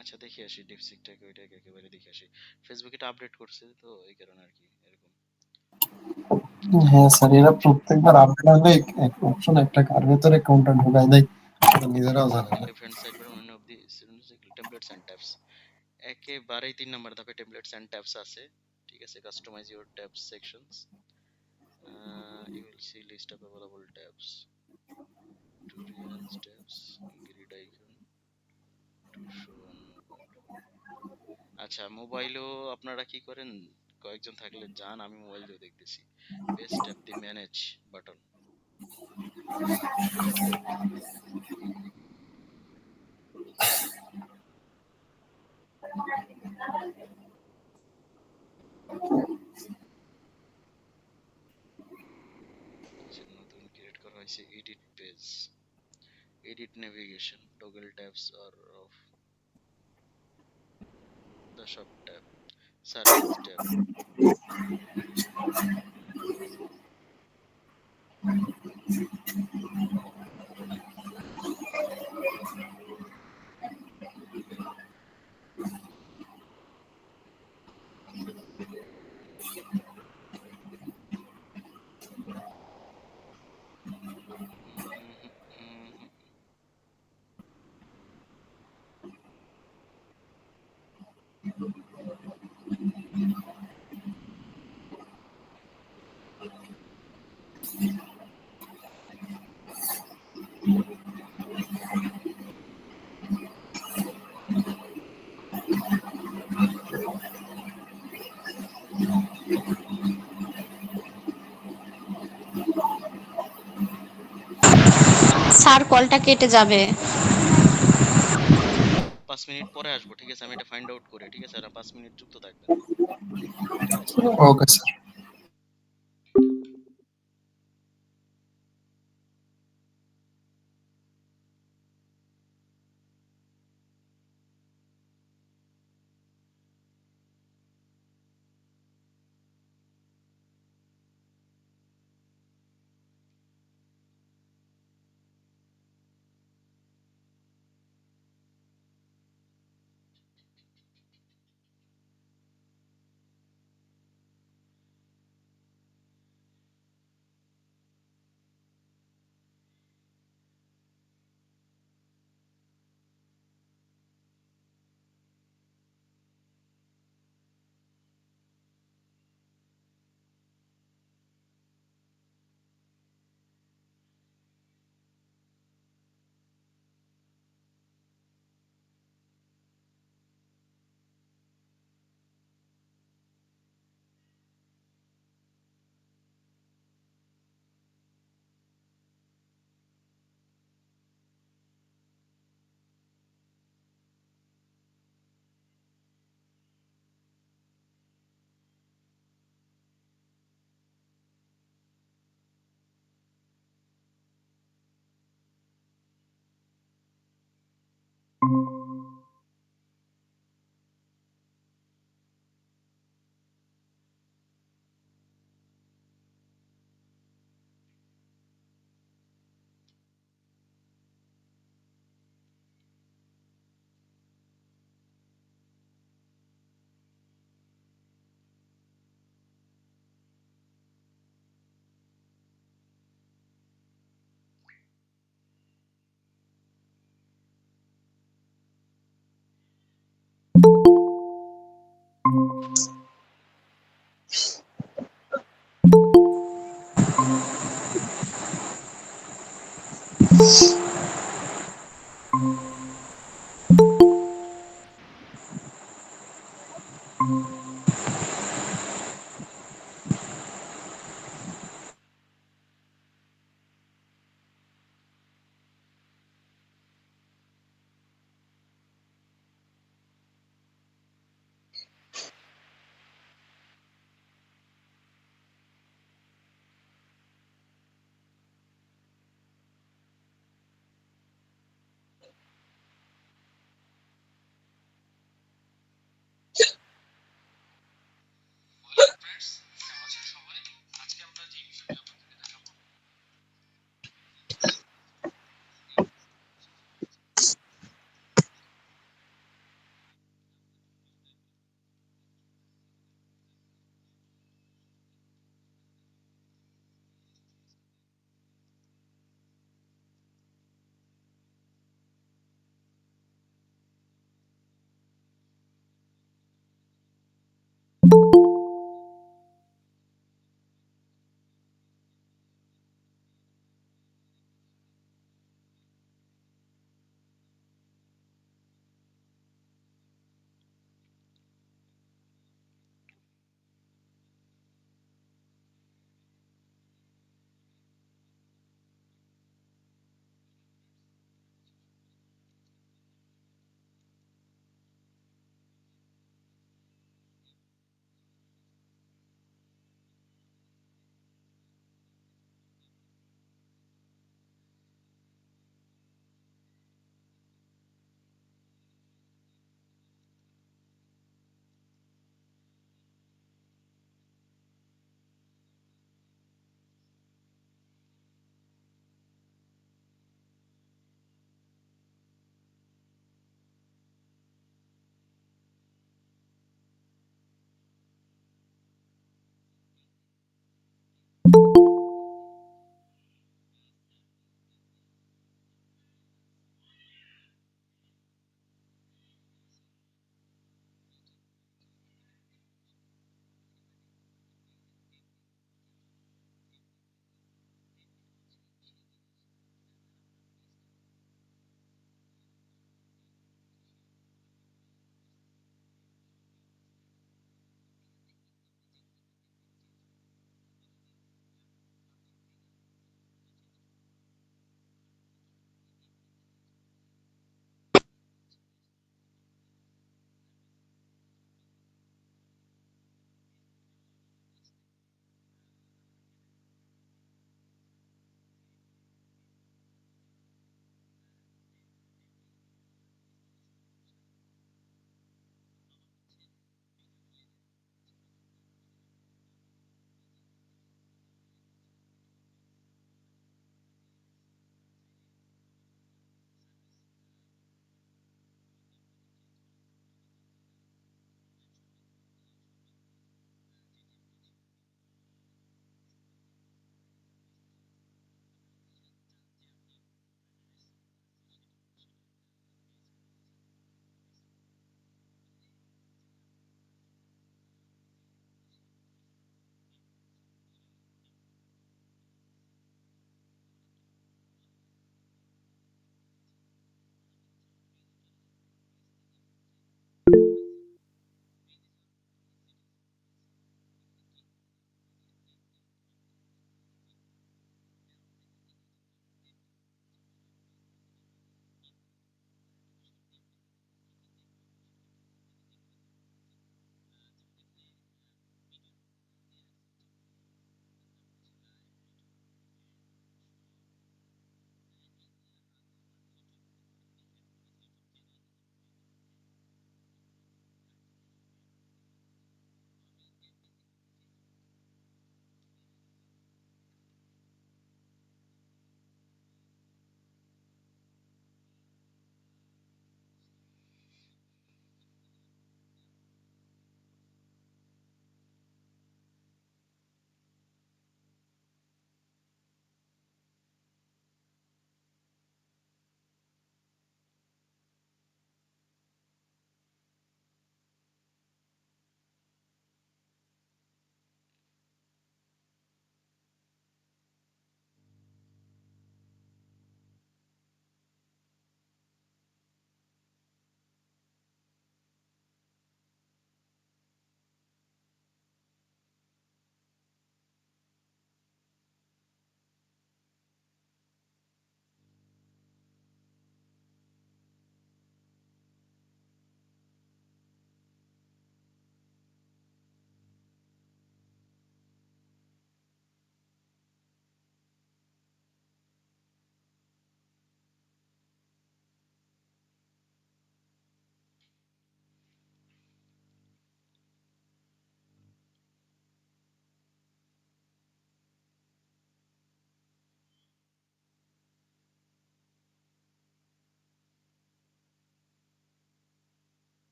আচ্ছা, দেখে আসি ডিপসিকটাকে, ওইটাকে একেবারে দেখে আসি। ফেসবুক এটা আপডেট করছে তো, এই কারণে আর কি এরকম। যাই হ্যাঁ হোক, স্যার, এরা প্রত্যেকবার আপডেট হলে এক অপশন একটা কার ভেতরে কোনটা ঢোকায় দেয় ওরা নিজেরাও জানে না। Left hand side button of the templates and tabs, একেবারেই 3 নম্বর ধাপে টেমপ্লেটস এন্ড ট্যাবস আছে। ঠিক আছে, customise your tabs sections, you will see list of available tabs to rearrange tabs, grid icon to show on mobile. আচ্ছা, মোবাইলেও আপনারা কি করেন, কয়েকজন থাকলে যান, আমি মোবাইল দিয়ে দেখতেছি। Best tap the manage button. নতুন ক্রিয়েট করা হয়েছে edit page, edit navigation, toggle tabs or off the সব ট্যাব, সার্ভিস ট্যাব। স্যার কলটা কেটে যাবে। 5 মিনিট পরে আসবো, ঠিক আছে? আমি এটা ফাইন্ড আউট করে, ঠিক আছে? আর 5 মিনিট যুক্ত থাকবেন। Okay sir.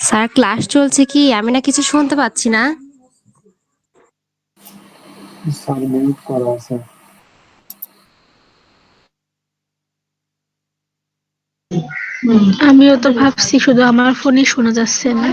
স্যার ক্লাস চলছে কি? আমি না কিছু শুনতে পাচ্ছি না। স্যার মিউট করা আছে। আমিও তো ভাবছি শুধু আমার ফোনই শোনা যাচ্ছে না।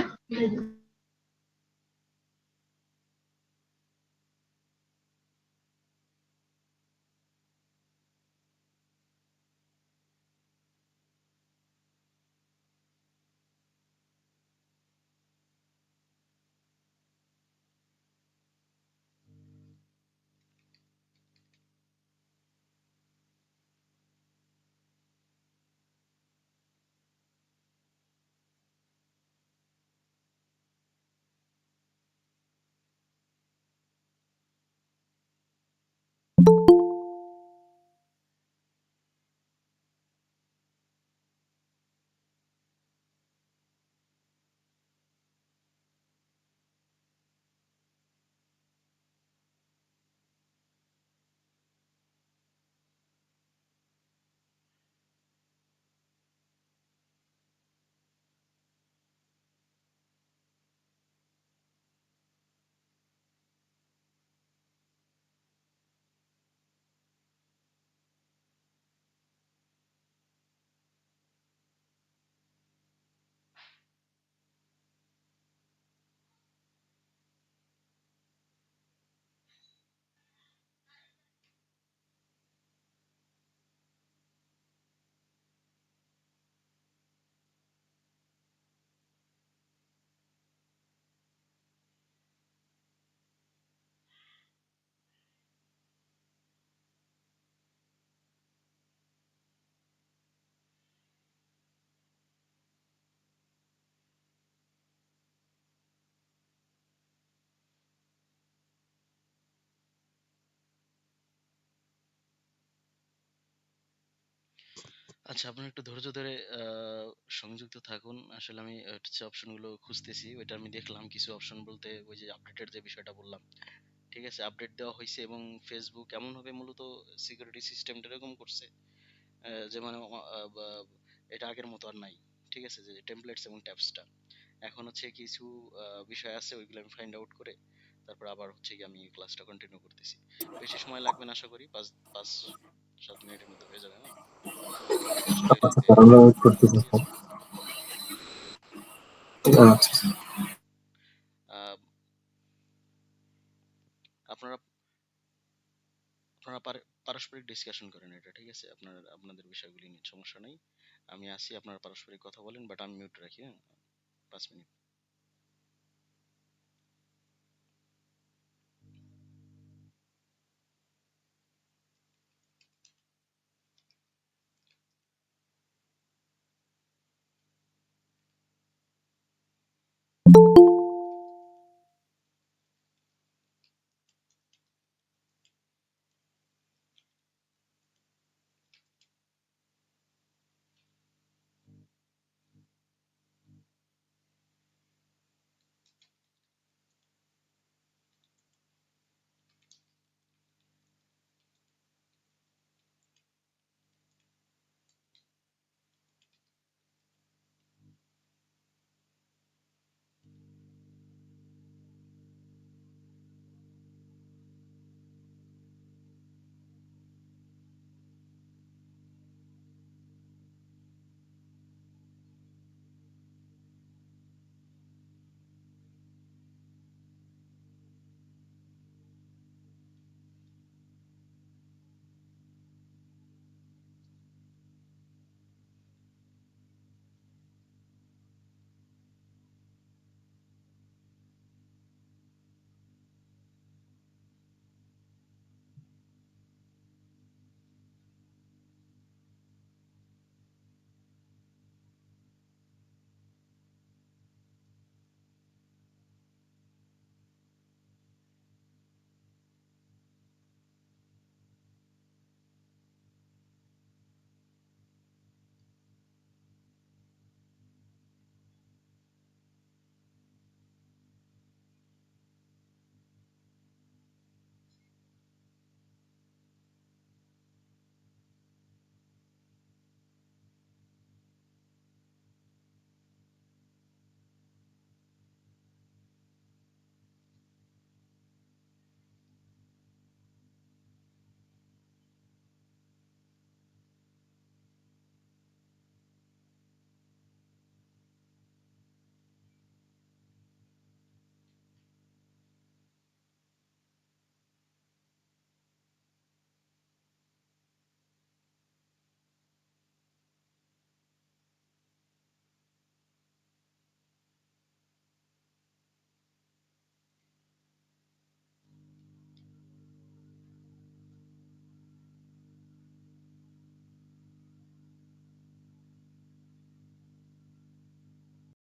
আচ্ছা, আপনারা একটু ধৈর্য ধরে সংযুক্ত থাকুন। আসলে আমি হচ্ছে অপশনগুলো খুঁজতেছি। ওইটা আমি দেখলাম কিছু অপশন বলতে ওই যে আপডেটের যে বিষয়টা বললাম। ঠিক আছে? আপডেট দেওয়া হইছে এবং Facebook এমনভাবে মূলত সিকিউরিটি সিস্টেমটা এরকম করছে যে মানে এটা আগের মতো আর নাই। ঠিক আছে? যে টেমপ্লেটস এবং ট্যাবসটা। এখন হচ্ছে কিছু বিষয় আছে ওইগুলো আমি ফাইন্ড আউট করে তারপর আবার হচ্ছে গিয়ে আমি ক্লাসটা কন্টিনিউ করতেছি। বেশি সময় লাগবে না আশা করি। ৫-৭ মিনিটের মধ্যে হয়ে যাবে, হ্যাঁ? জাস্ট তৈরি হয়ে স্যার আমরা ওয়েট ঢুকবেন, করতেছি ঠিক স্যার। আছে? আচ্ছা স্যার। আহ, আপনারা আপনারা পারস্পরিক ডিসকাশন করেন এটা, ঠিক আছে? আপনাদের বিষয়গুলি নিয়ে সমস্যা নেই। আমি আসি, আপনারা পারস্পরিক কথা বলেন, বাট আমি মিউট রাখি, হ্যাঁ? ৫ মিনিট।